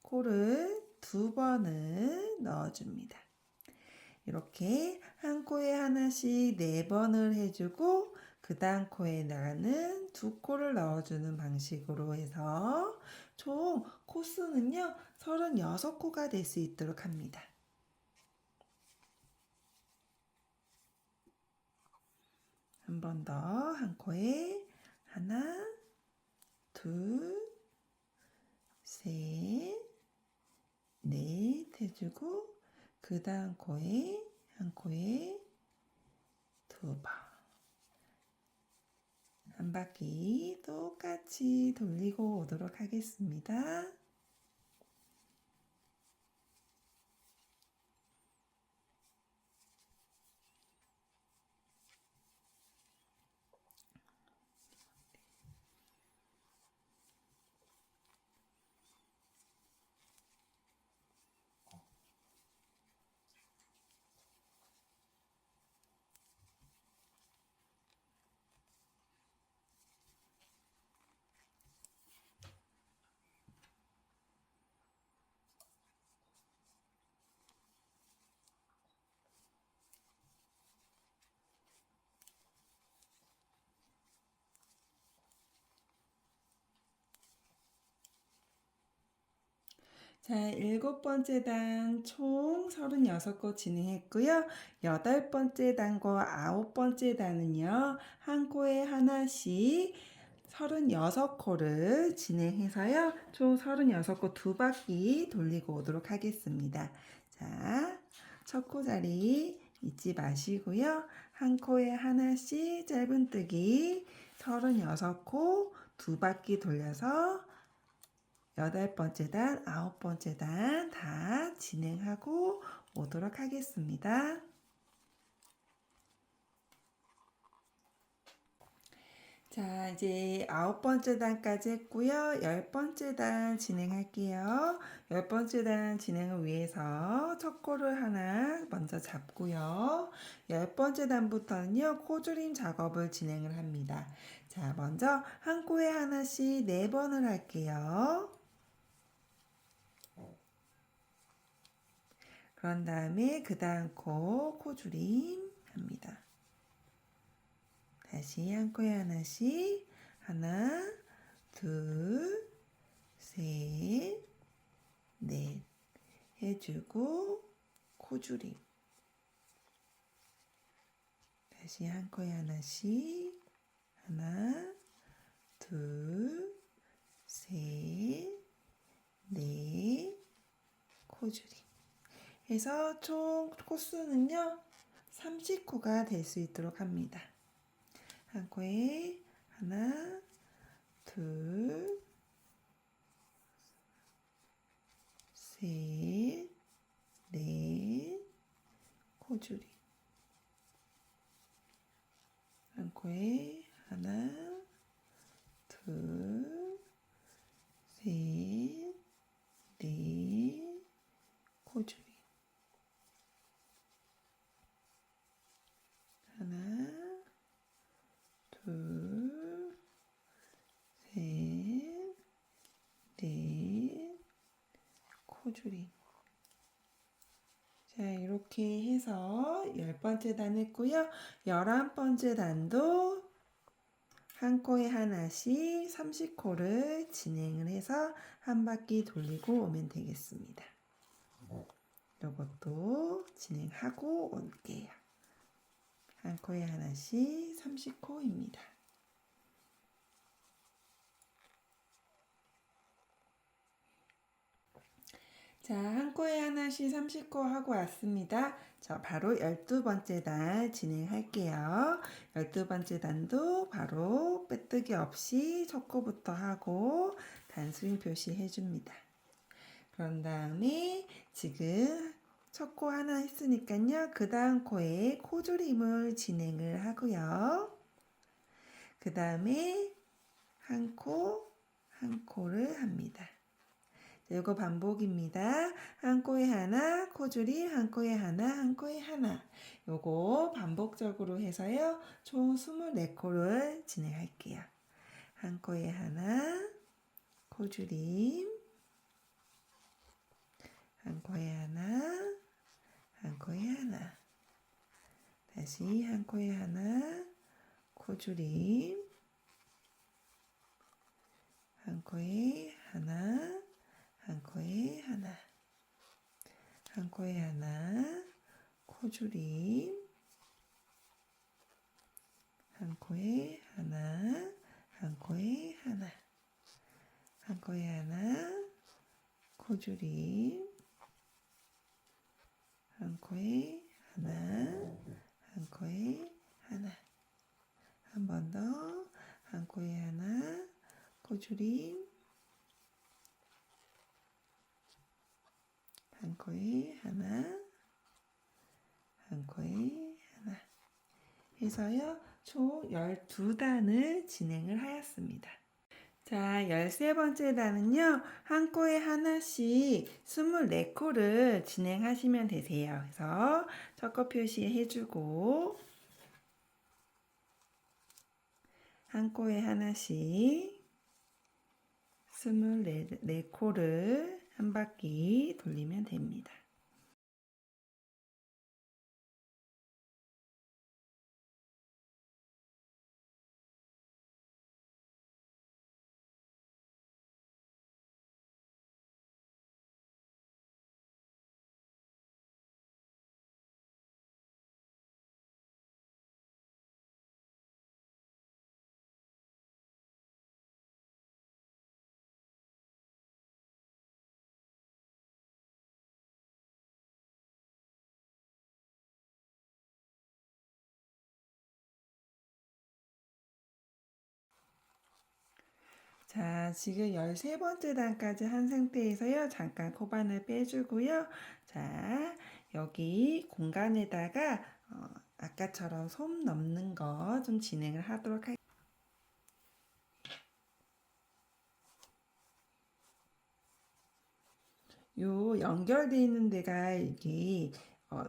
코를 2번을 넣어줍니다. 이렇게 한 코에 하나씩 4번을 해주고 그 다음 코에다가는 2코를 넣어주는 방식으로 해서 총 코수는요 36코가 될 수 있도록 합니다. 한 번 더 한 코에 하나, 둘, 셋, 넷 해주고 그 다음 코에 한 코에 2번 한 바퀴 똑같이 돌리고 오도록 하겠습니다. 자, 7번째 단 총 36코 진행했고요. 8번째 단과 9번째 단은요. 한 코에 하나씩 36코를 진행해서요. 총 36코 2바퀴 돌리고 오도록 하겠습니다. 자, 첫 코 자리 잊지 마시고요. 한 코에 하나씩 짧은뜨기 36코 2바퀴 돌려서 8번째 단, 9번째 단 다 진행하고 오도록 하겠습니다. 자, 이제 9번째 단까지 했고요. 10번째 단 진행할게요. 10번째 단 진행을 위해서 첫 코를 하나 먼저 잡고요. 10번째 단부터는요, 코줄임 작업을 진행을 합니다. 자, 먼저 한 코에 하나씩 4번을 할게요. 그런 다음에 그 다음 코줄임 합니다. 다시 한 코에 하나씩 하나, 둘, 셋, 넷 해주고 코줄임. 다시 한 코에 하나씩 하나, 둘, 셋, 코줄이. 해서 총 코수는요 30코가 될 수 있도록 합니다. 한 코에 하나, 둘, 셋, 넷, 코줄이. 한 코에 하나, 둘, 셋, 넷, 코줄이. 하나, 둘, 셋, 넷, 코줄이. 자, 이렇게 해서 10번째 단 했고요. 11번째 단도 한 코에 하나씩 30코를 진행을 해서 한 바퀴 돌리고 오면 되겠습니다. 이것도 진행하고 올게요. 한 코에 하나씩 30코입니다. 자, 한 코에 하나씩 30코 하고 왔습니다. 자, 바로 12번째 단 진행할게요. 12번째 단도 바로 빼뜨기 없이 첫 코부터 하고 단스윙 표시해 줍니다. 그런 다음에 지금 첫 코 하나 했으니까요. 그 다음 코에 코조림을 진행을 하고요. 그 다음에 한 코를 합니다. 이거 반복입니다. 한 코에 하나, 코줄임, 한 코에 하나, 한 코에 하나. 요거 반복적으로 해서요. 총 24코를 진행할게요. 한 코에 하나, 코줄임, 한 코에 하나, 한 코에 하나. 다시 한 코에 하나, 코줄임, 한 코에 하나, 한 코에 하나, 한 코에 하나, 코줄임, 한 코에 하나, 한 코에 하나, 한 코에 하나, 코줄임, 한 코에 하나, 한 코에 하나, 한 번 더, 한 코에 하나, 코줄임, 한 코에 하나, 한 코에 하나 해서요 총 12단을 진행을 하였습니다. 자, 13번째 단은요 한 코에 하나씩 24코를 진행하시면 되세요. 그래서 첫 코 표시해주고 한 코에 하나씩 24코를 한 바퀴 돌리면 됩니다. 자, 지금 13번째 단까지 한 상태에서요. 잠깐 코바늘 빼주고요. 자, 여기 공간에다가 아까처럼 솜 넣는 거 좀 진행을 하도록 할게요. 요 연결되어 있는 데가 이게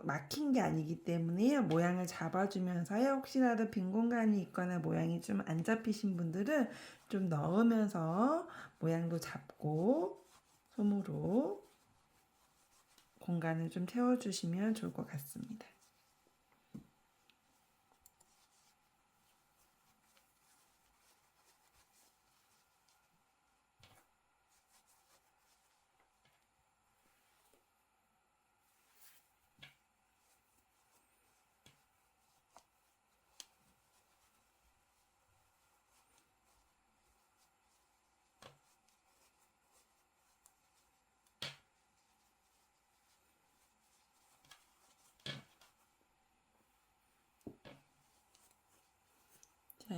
막힌 게 아니기 때문에요. 모양을 잡아주면서요. 혹시라도 빈 공간이 있거나 모양이 좀 안 잡히신 분들은 좀 넣으면서 모양도 잡고 솜으로 공간을 좀 채워주시면 좋을 것 같습니다.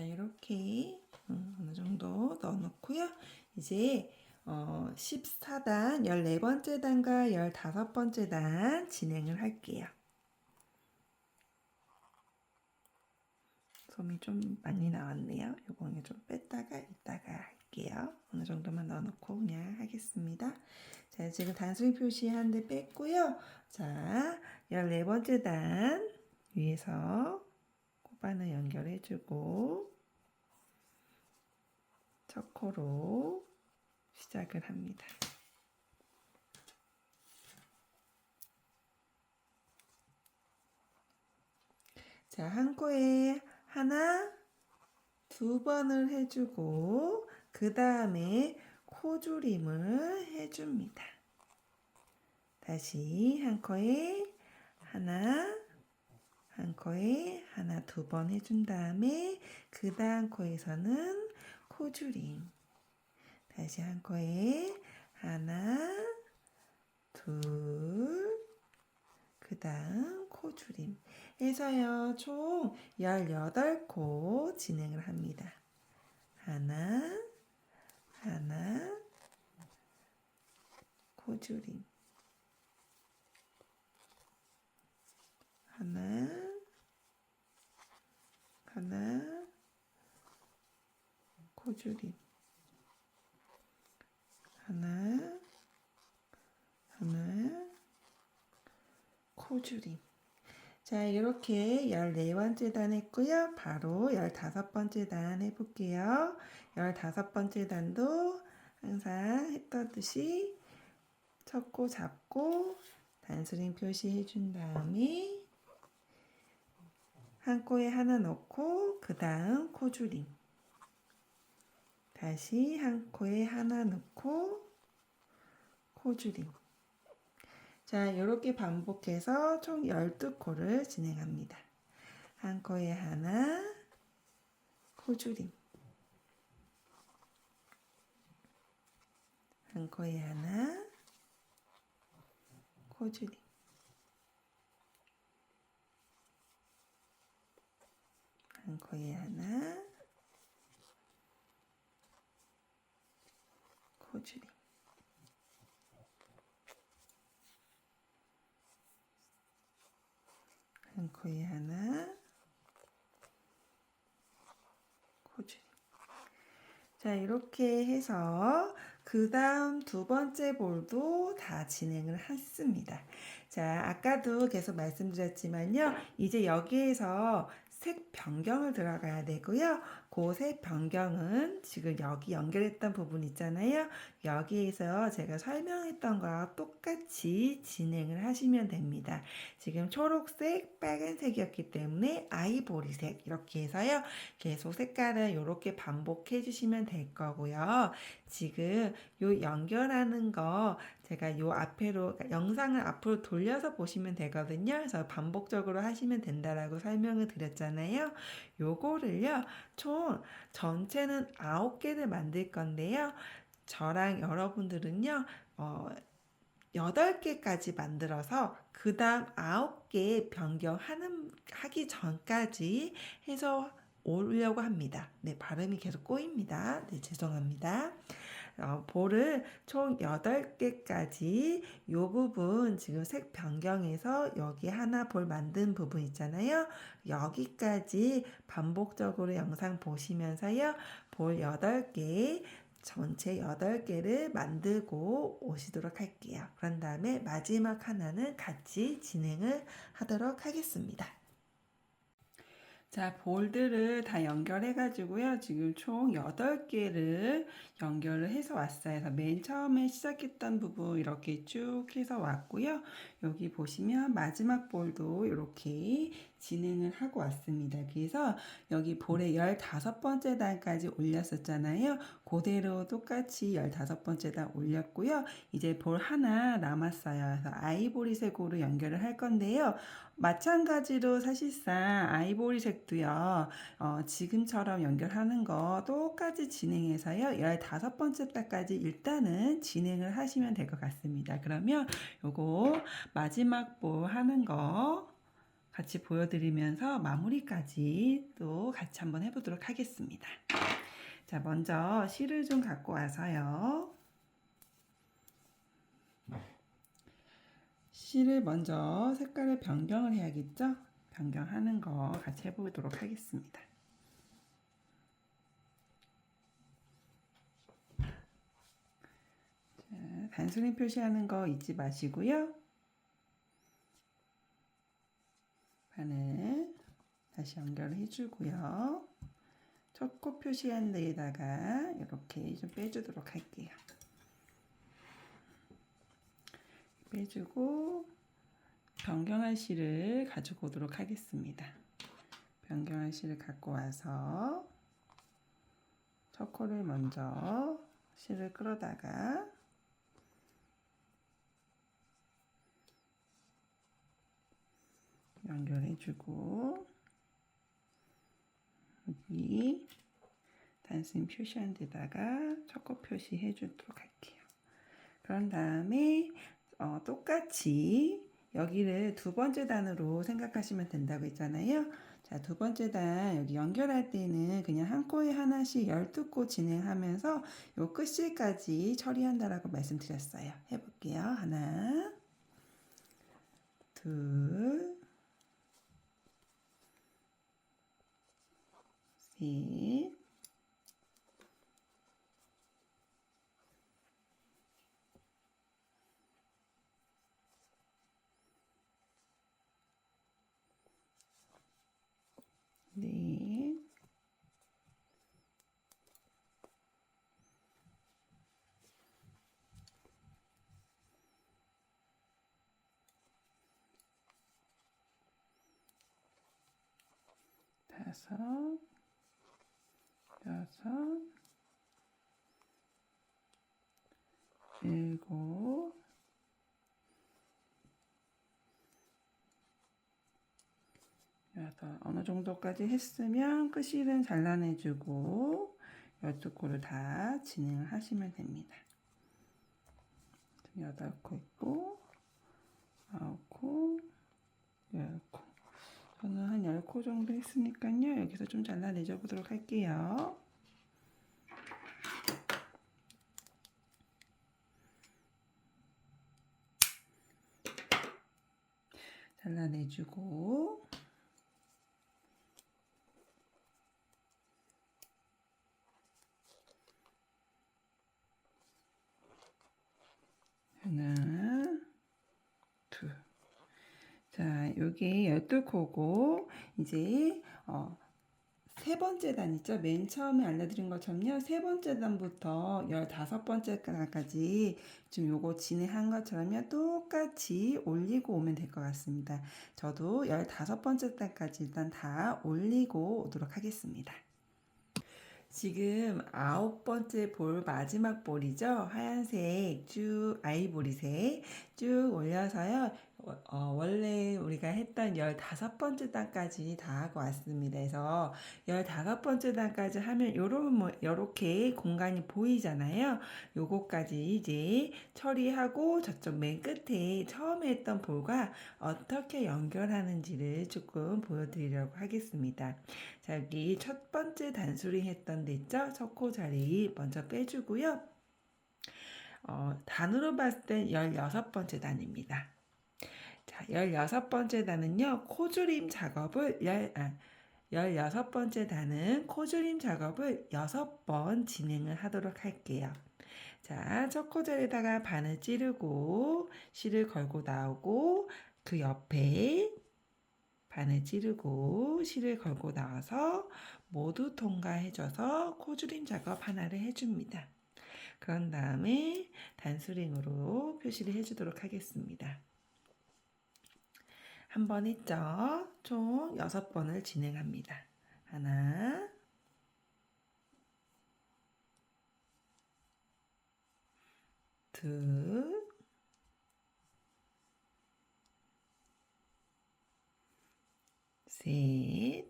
이렇게 어느 정도 넣어놓고요. 이제 14단, 14번째 단과 15번째 단 진행을 할게요. 솜이 좀 많이 나왔네요. 요거는 좀 뺐다가 이따가 할게요. 어느 정도만 넣어놓고 그냥 하겠습니다. 자, 지금 단수인 표시 한 대 뺐고요. 자, 14번째 단 위에서 코바늘 연결해주고 첫 코로 시작을 합니다. 자, 한 코에 하나, 두 번을 해주고 그 다음에 코줄임을 해줍니다. 다시 한 코에 하나, 한 코에 하나 두 번 해준 다음에 그 다음 코에서는 코줄임. 다시 한 코에 하나, 둘, 그 다음 코줄임 해서요 총 18코 진행을 합니다. 하나, 하나, 코줄임 하나, 하나, 코줄임 하나, 하나, 코줄임. 자, 이렇게 14번째 단 했고요. 바로 15번째 단 해볼게요. 15번째 단도 항상 했던 첫 코 잡고 단수링 표시해 준 다음에 한 코에 하나 넣고 그 다음 코줄임. 다시 한 코에 하나 넣고 코줄임. 자, 이렇게 반복해서 총 12코를 진행합니다. 한 코에 하나, 코줄임. 한 코에 하나, 코줄임. 한 코에 하나, 코줄임. 한 코에 하나, 코줄임. 자, 이렇게 해서 그 다음 두 번째 볼도 다 진행을 했습니다. 자, 아까도 계속 말씀드렸지만요. 이제 여기에서 색 변경을 들어가야 되고요. 그 색 변경은 지금 여기 연결했던 부분 있잖아요. 여기에서 제가 설명했던 거와 똑같이 진행을 하시면 됩니다. 지금 초록색, 빨간색이었기 때문에 아이보리색 이렇게 해서요. 계속 색깔을 이렇게 반복해 주시면 될 거고요. 지금 요 연결하는 거 제가 요 앞으로 영상을 앞으로 돌려서 보시면 되거든요. 그래서 반복적으로 하시면 된다라고 설명을 드렸잖아요. 요거를요. 총 전체는 9개를 만들 건데요. 저랑 여러분들은요. 8개까지 만들어서 그 다음 9개 하기 전까지 해서 오려고 합니다. 네, 발음이 계속 꼬입니다. 네, 죄송합니다. 볼을 총 8개까지 요 부분 지금 색 변경해서 여기 하나 볼 만든 부분 있잖아요. 여기까지 반복적으로 영상 보시면서요. 볼 8개 전체 8개를 만들고 오시도록 할게요. 그런 다음에 마지막 하나는 같이 진행을 하도록 하겠습니다. 자, 볼들을 다 연결해 가지고요. 지금 총 8개를 연결을 해서 왔어요. 그래서 맨 처음에 시작했던 부분 이렇게 쭉 해서 왔고요. 여기 보시면 마지막 볼도 이렇게 진행을 하고 왔습니다. 그래서 여기 볼의 15번째 단까지 올렸었잖아요. 그대로 똑같이 15번째 단 올렸고요. 이제 볼 하나 남았어요. 그래서 아이보리색으로 연결을 할 건데요. 마찬가지로 사실상 아이보리색도요. 지금처럼 연결하는 거 똑같이 진행해서요. 15번째 단까지 일단은 진행을 하시면 될 것 같습니다. 그러면 요거 마지막 볼 하는 거 같이 보여드리면서 마무리까지 또 같이 한번 해보도록 하겠습니다. 자, 먼저 실을 좀 갖고 와서요. 실을 먼저 색깔을 변경을 해야겠죠? 변경하는 거 같이 해보도록 하겠습니다. 자, 단순히 표시하는 거 잊지 마시고요. 바늘 다시 연결을 해주고요. 첫 코 표시한 데에다가 이렇게 좀 빼주도록 할게요. 빼주고 변경할 실을 가지고 오도록 하겠습니다. 변경할 실을 갖고 와서 첫 코를 먼저 실을 끌어다가 연결해주고 여기 단순히 표시한 데다가 첫 코 표시해 주도록 할게요. 그런 다음에 똑같이 여기를 두 번째 단으로 생각하시면 된다고 했잖아요. 자, 두 번째 단 여기 연결할 때는 그냥 한 코에 하나씩 12코 진행하면서 요 끝실까지 처리한다라고 말씀드렸어요. 해볼게요. 하나, 둘, 셋, 넷, 다섯, 여섯, 일곱, 여덟. 어느 정도까지 했으면 끝실은 잘라내주고 12코를 다 진행을 하시면 됩니다. 8코 있고 9코, 10코. 저는 한 10코 정도 했으니까요. 여기서 좀 잘라내줘 보도록 할게요. 잘라내주고 하나, 둘. 자, 여기 12코고 이제 세 번째 단 있죠? 맨 처음에 알려드린 것처럼요. 세 번째 단부터 15번째 단까지 지금 요거 진행한 것처럼요. 똑같이 올리고 오면 될 것 같습니다. 저도 15번째 단까지 일단 다 올리고 오도록 하겠습니다. 지금 9번째 볼 마지막 볼이죠. 하얀색 쭉 아이보리색 쭉 올려서요. 원래 우리가 했던 15번째 단까지 다 하고 왔습니다. 그래서 15번째 단까지 하면 요렇게 공간이 보이잖아요. 요거까지 이제 처리하고 저쪽 맨 끝에 처음에 했던 볼과 어떻게 연결하는지를 조금 보여드리려고 하겠습니다. 자, 여기 첫 번째 단수링 했던 데 있죠? 첫 코 자리 먼저 빼주고요. 단으로 봤을 땐 16번째 단입니다. 자, 16번째 단은요, 코줄임 작업을 16번째 단은 코줄임 작업을 6번 진행을 하도록 할게요. 자, 첫 코줄에다가 바늘 찌르고 실을 걸고 나오고 그 옆에 바늘 찌르고 실을 걸고 나와서 모두 통과해줘서 코줄임 작업 하나를 해줍니다. 그런 다음에 단수링으로 표시를 해주도록 하겠습니다. 한 번 했죠? 총 6번을 진행합니다. 하나, 둘, 셋,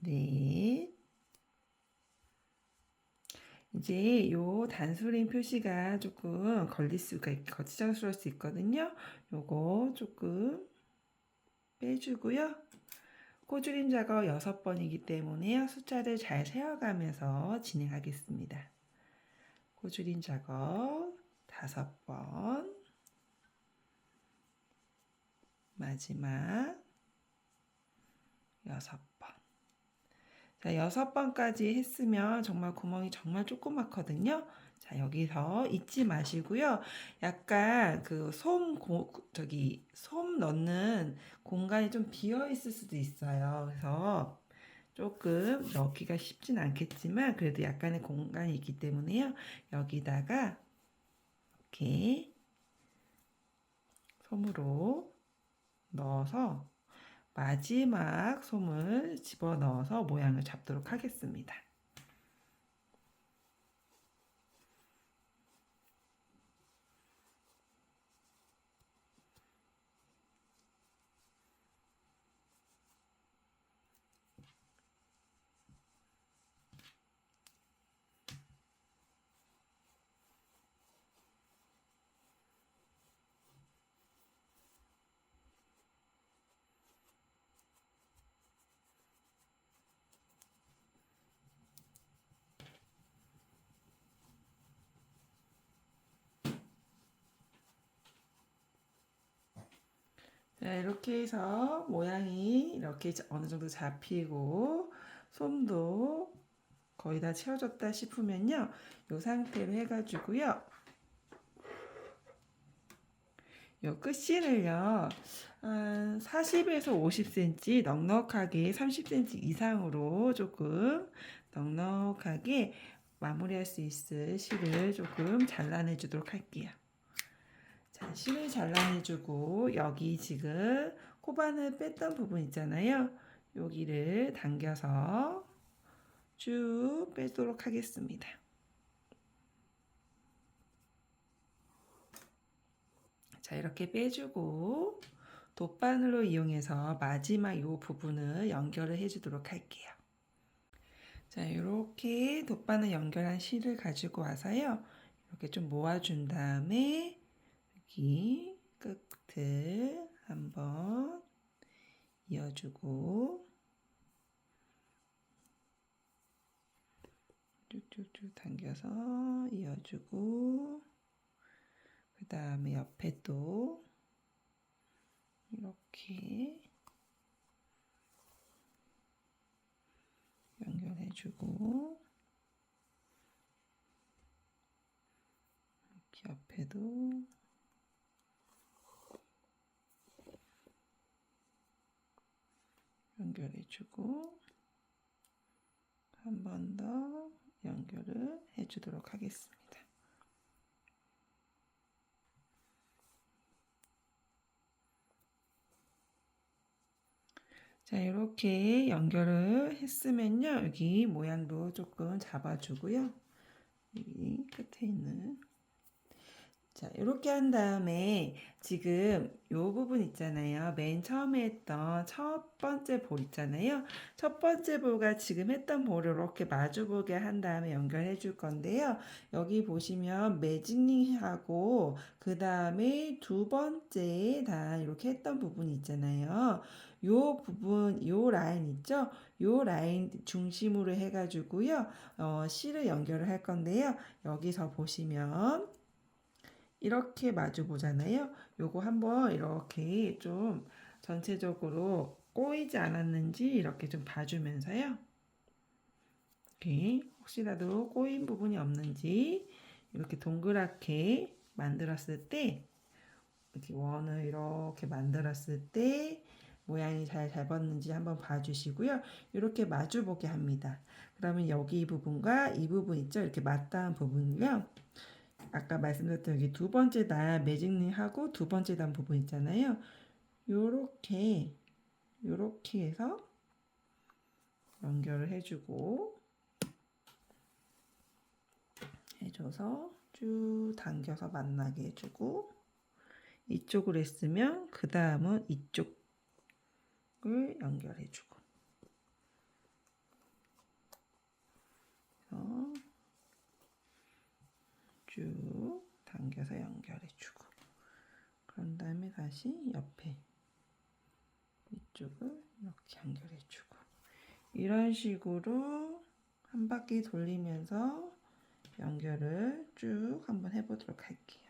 넷, 이제 요 단수링 표시가 조금 거치장스러울 수 있거든요. 요거 조금 빼주고요. 코줄임 작업 6번이기 때문에 숫자를 잘 세어가면서 진행하겠습니다. 코줄임 작업 5번, 마지막 6번. 자, 6번까지 했으면 정말 구멍이 정말 조그맣거든요. 자, 여기서 잊지 마시고요. 약간 솜 넣는 공간이 좀 비어 있을 수도 있어요. 그래서 조금 넣기가 쉽진 않겠지만 그래도 약간의 공간이 있기 때문에요. 여기다가 이렇게 솜으로 넣어서 마지막 솜을 집어넣어서 모양을 잡도록 하겠습니다. 자, 이렇게 해서 모양이 이렇게 어느 정도 잡히고 솜도 거의 다 채워졌다 싶으면요. 이 상태로 해가지고요. 요 끝실을요. 한 40에서 50cm 넉넉하게 30cm 이상으로 조금 넉넉하게 마무리할 수 있을 실을 조금 잘라내 주도록 할게요. 자, 실을 잘라내주고 여기 지금 코바늘 뺐던 부분 있잖아요. 여기를 당겨서 쭉 빼도록 하겠습니다. 자, 이렇게 빼주고 돗바늘로 이용해서 마지막 이 부분을 연결을 해주도록 할게요. 자, 이렇게 돗바늘 연결한 실을 가지고 와서요. 이렇게 좀 모아준 다음에 여기 끝을 한번 이어주고 쭉쭉쭉 당겨서 이어주고 그 다음에 옆에 또 이렇게 연결해주고 이렇게 옆에도 연결해주고 한 번 더 연결을 해주도록 하겠습니다. 자, 이렇게 연결을 했으면요. 여기 모양도 조금 잡아주고요. 여기 끝에 있는 자, 이렇게 한 다음에 지금 이 부분 있잖아요. 맨 처음에 했던 첫 번째 볼 있잖아요. 첫 번째 볼과 지금 했던 볼을 이렇게 마주보게 한 다음에 연결해 줄 건데요. 여기 보시면 매직링하고 그 다음에 두 번째 단 이렇게 했던 부분이 있잖아요. 요 부분, 요 라인 있죠? 요 라인 중심으로 해가지고요. 실을 연결을 할 건데요. 여기서 보시면 이렇게 마주 보잖아요. 요거 한번 이렇게 좀 전체적으로 꼬이지 않았는지 이렇게 좀 봐주면서요. 이렇게 혹시라도 꼬인 부분이 없는지 이렇게 동그랗게 만들었을 때 이렇게 원을 이렇게 만들었을 때 모양이 잘 잡았는지 한번 봐주시고요. 이렇게 마주 보게 합니다. 그러면 여기 이 부분과 이 부분 있죠? 이렇게 맞닿은 부분을요. 아까 말씀드렸던 여기 두 번째 단 매직링하고 두 번째 단 부분 있잖아요. 요렇게 해서 연결을 해주고 해줘서 쭉 당겨서 만나게 해주고 이쪽으로 했으면 그 다음은 이쪽을 연결해주고 쭉 당겨서 연결해주고, 그런 다음에 다시 옆에 이쪽을 이렇게 연결해주고, 이런 식으로 한 바퀴 돌리면서 연결을 쭉 한번 해보도록 할게요.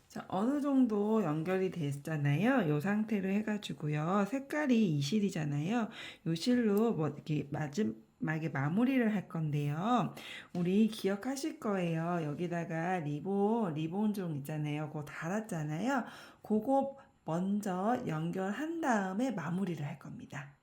자, 어느 정도 연결이 됐잖아요. 요 상태로 해가지고요. 색깔이 이 실이잖아요. 요 실로 뭐 이렇게 마지막에 마무리를 할 건데요. 우리 기억하실 거예요. 여기다가 리본종 있잖아요. 그거 달았잖아요. 그거 먼저 연결한 다음에 마무리를 할 겁니다.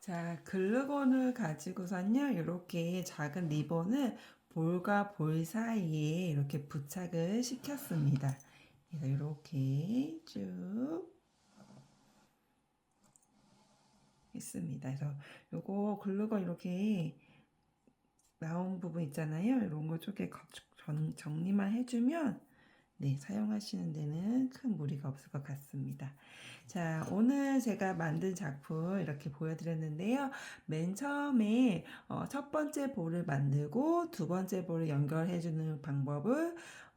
자, 글루건을 가지고선요, 이렇게 작은 리본을 볼과 볼 사이에 이렇게 부착을 시켰습니다. 그래서 이렇게 쭉 있습니다. 그래서 요거 글루건 이렇게 나온 부분 있잖아요. 이런 거 쪽에 정리만 해주면 네, 사용하시는 데는 큰 무리가 없을 것 같습니다. 자, 오늘 제가 만든 작품 이렇게 보여드렸는데요. 맨 처음에 첫 번째 볼을 만들고 두 번째 볼을 연결해주는 방법을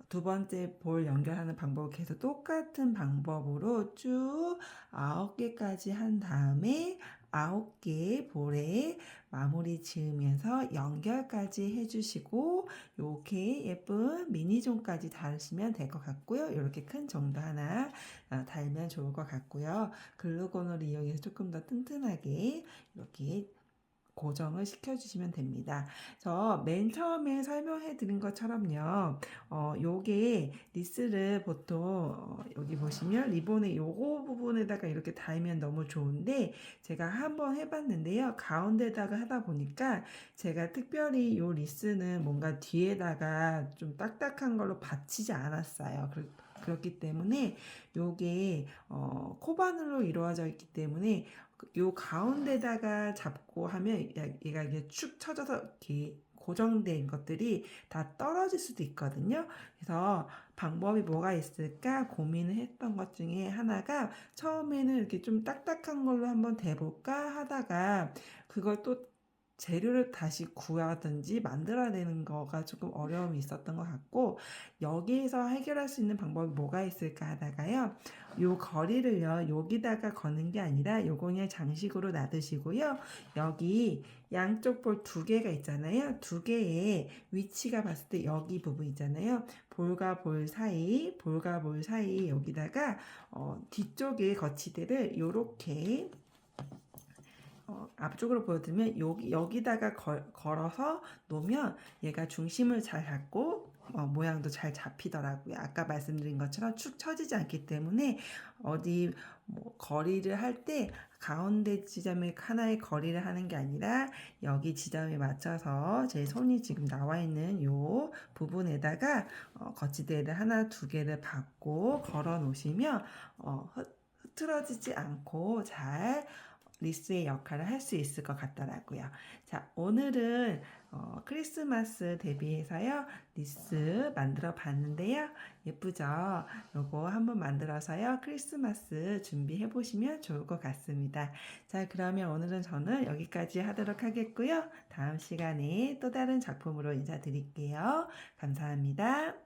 두 번째 볼 연결하는 방법을 계속 똑같은 방법으로 쭉 9개까지 한 다음에 9개 볼에 마무리 지으면서 연결까지 해주시고 이렇게 예쁜 미니존까지 달으시면 될 것 같고요. 이렇게 큰 종도 하나 달면 좋을 것 같고요. 글루건을 이용해서 조금 더 튼튼하게 이렇게 고정을 시켜주시면 됩니다. 그래서 맨 처음에 설명해 드린 것처럼요. 요게 리스를 보통 여기 보시면 리본의 요거 부분에다가 이렇게 달면 너무 좋은데 제가 한번 해봤는데요. 가운데다가 하다 보니까 제가 특별히 요 리스는 뭔가 뒤에다가 좀 딱딱한 걸로 받치지 않았어요. 그렇기 때문에 요게 코바늘로 이루어져 있기 때문에 요 가운데다가 잡고 하면 얘가 이게 축 처져서 이렇게 고정된 것들이 다 떨어질 수도 있거든요. 그래서 방법이 뭐가 있을까 고민을 했던 것 중에 하나가 처음에는 이렇게 좀 딱딱한 걸로 한번 대볼까 하다가 그걸 또 재료를 다시 구하든지 만들어내는 거가 조금 어려움이 있었던 것 같고 여기에서 해결할 수 있는 방법이 뭐가 있을까 하다가요. 요 거리를요. 여기다가 거는 게 아니라 요거 그냥 장식으로 놔두시고요. 여기 양쪽 볼 두 개가 있잖아요. 두 개의 위치가 봤을 때 여기 부분 있잖아요. 볼과 볼 사이, 볼과 볼 사이 여기다가 뒤쪽의 거치대를 요렇게 앞쪽으로 보여드리면 여기다가 걸어서 놓으면 얘가 중심을 잘 잡고 모양도 잘 잡히더라고요. 아까 말씀드린 것처럼 축 처지지 않기 때문에 어디 거리를 할 때 가운데 지점에 하나의 거리를 하는 게 아니라 여기 지점에 맞춰서 제 손이 지금 나와 있는 요 부분에다가 거치대를 하나 두 개를 받고 걸어 놓으시면 흐트러지지 않고 잘 리스의 역할을 할 수 있을 것 같더라고요. 자, 오늘은 크리스마스 대비해서요. 리스 만들어 봤는데요. 예쁘죠? 요거 한번 만들어서요. 크리스마스 준비해 보시면 좋을 것 같습니다. 자, 그러면 오늘은 저는 여기까지 하도록 하겠고요. 다음 시간에 또 다른 작품으로 인사드릴게요. 감사합니다.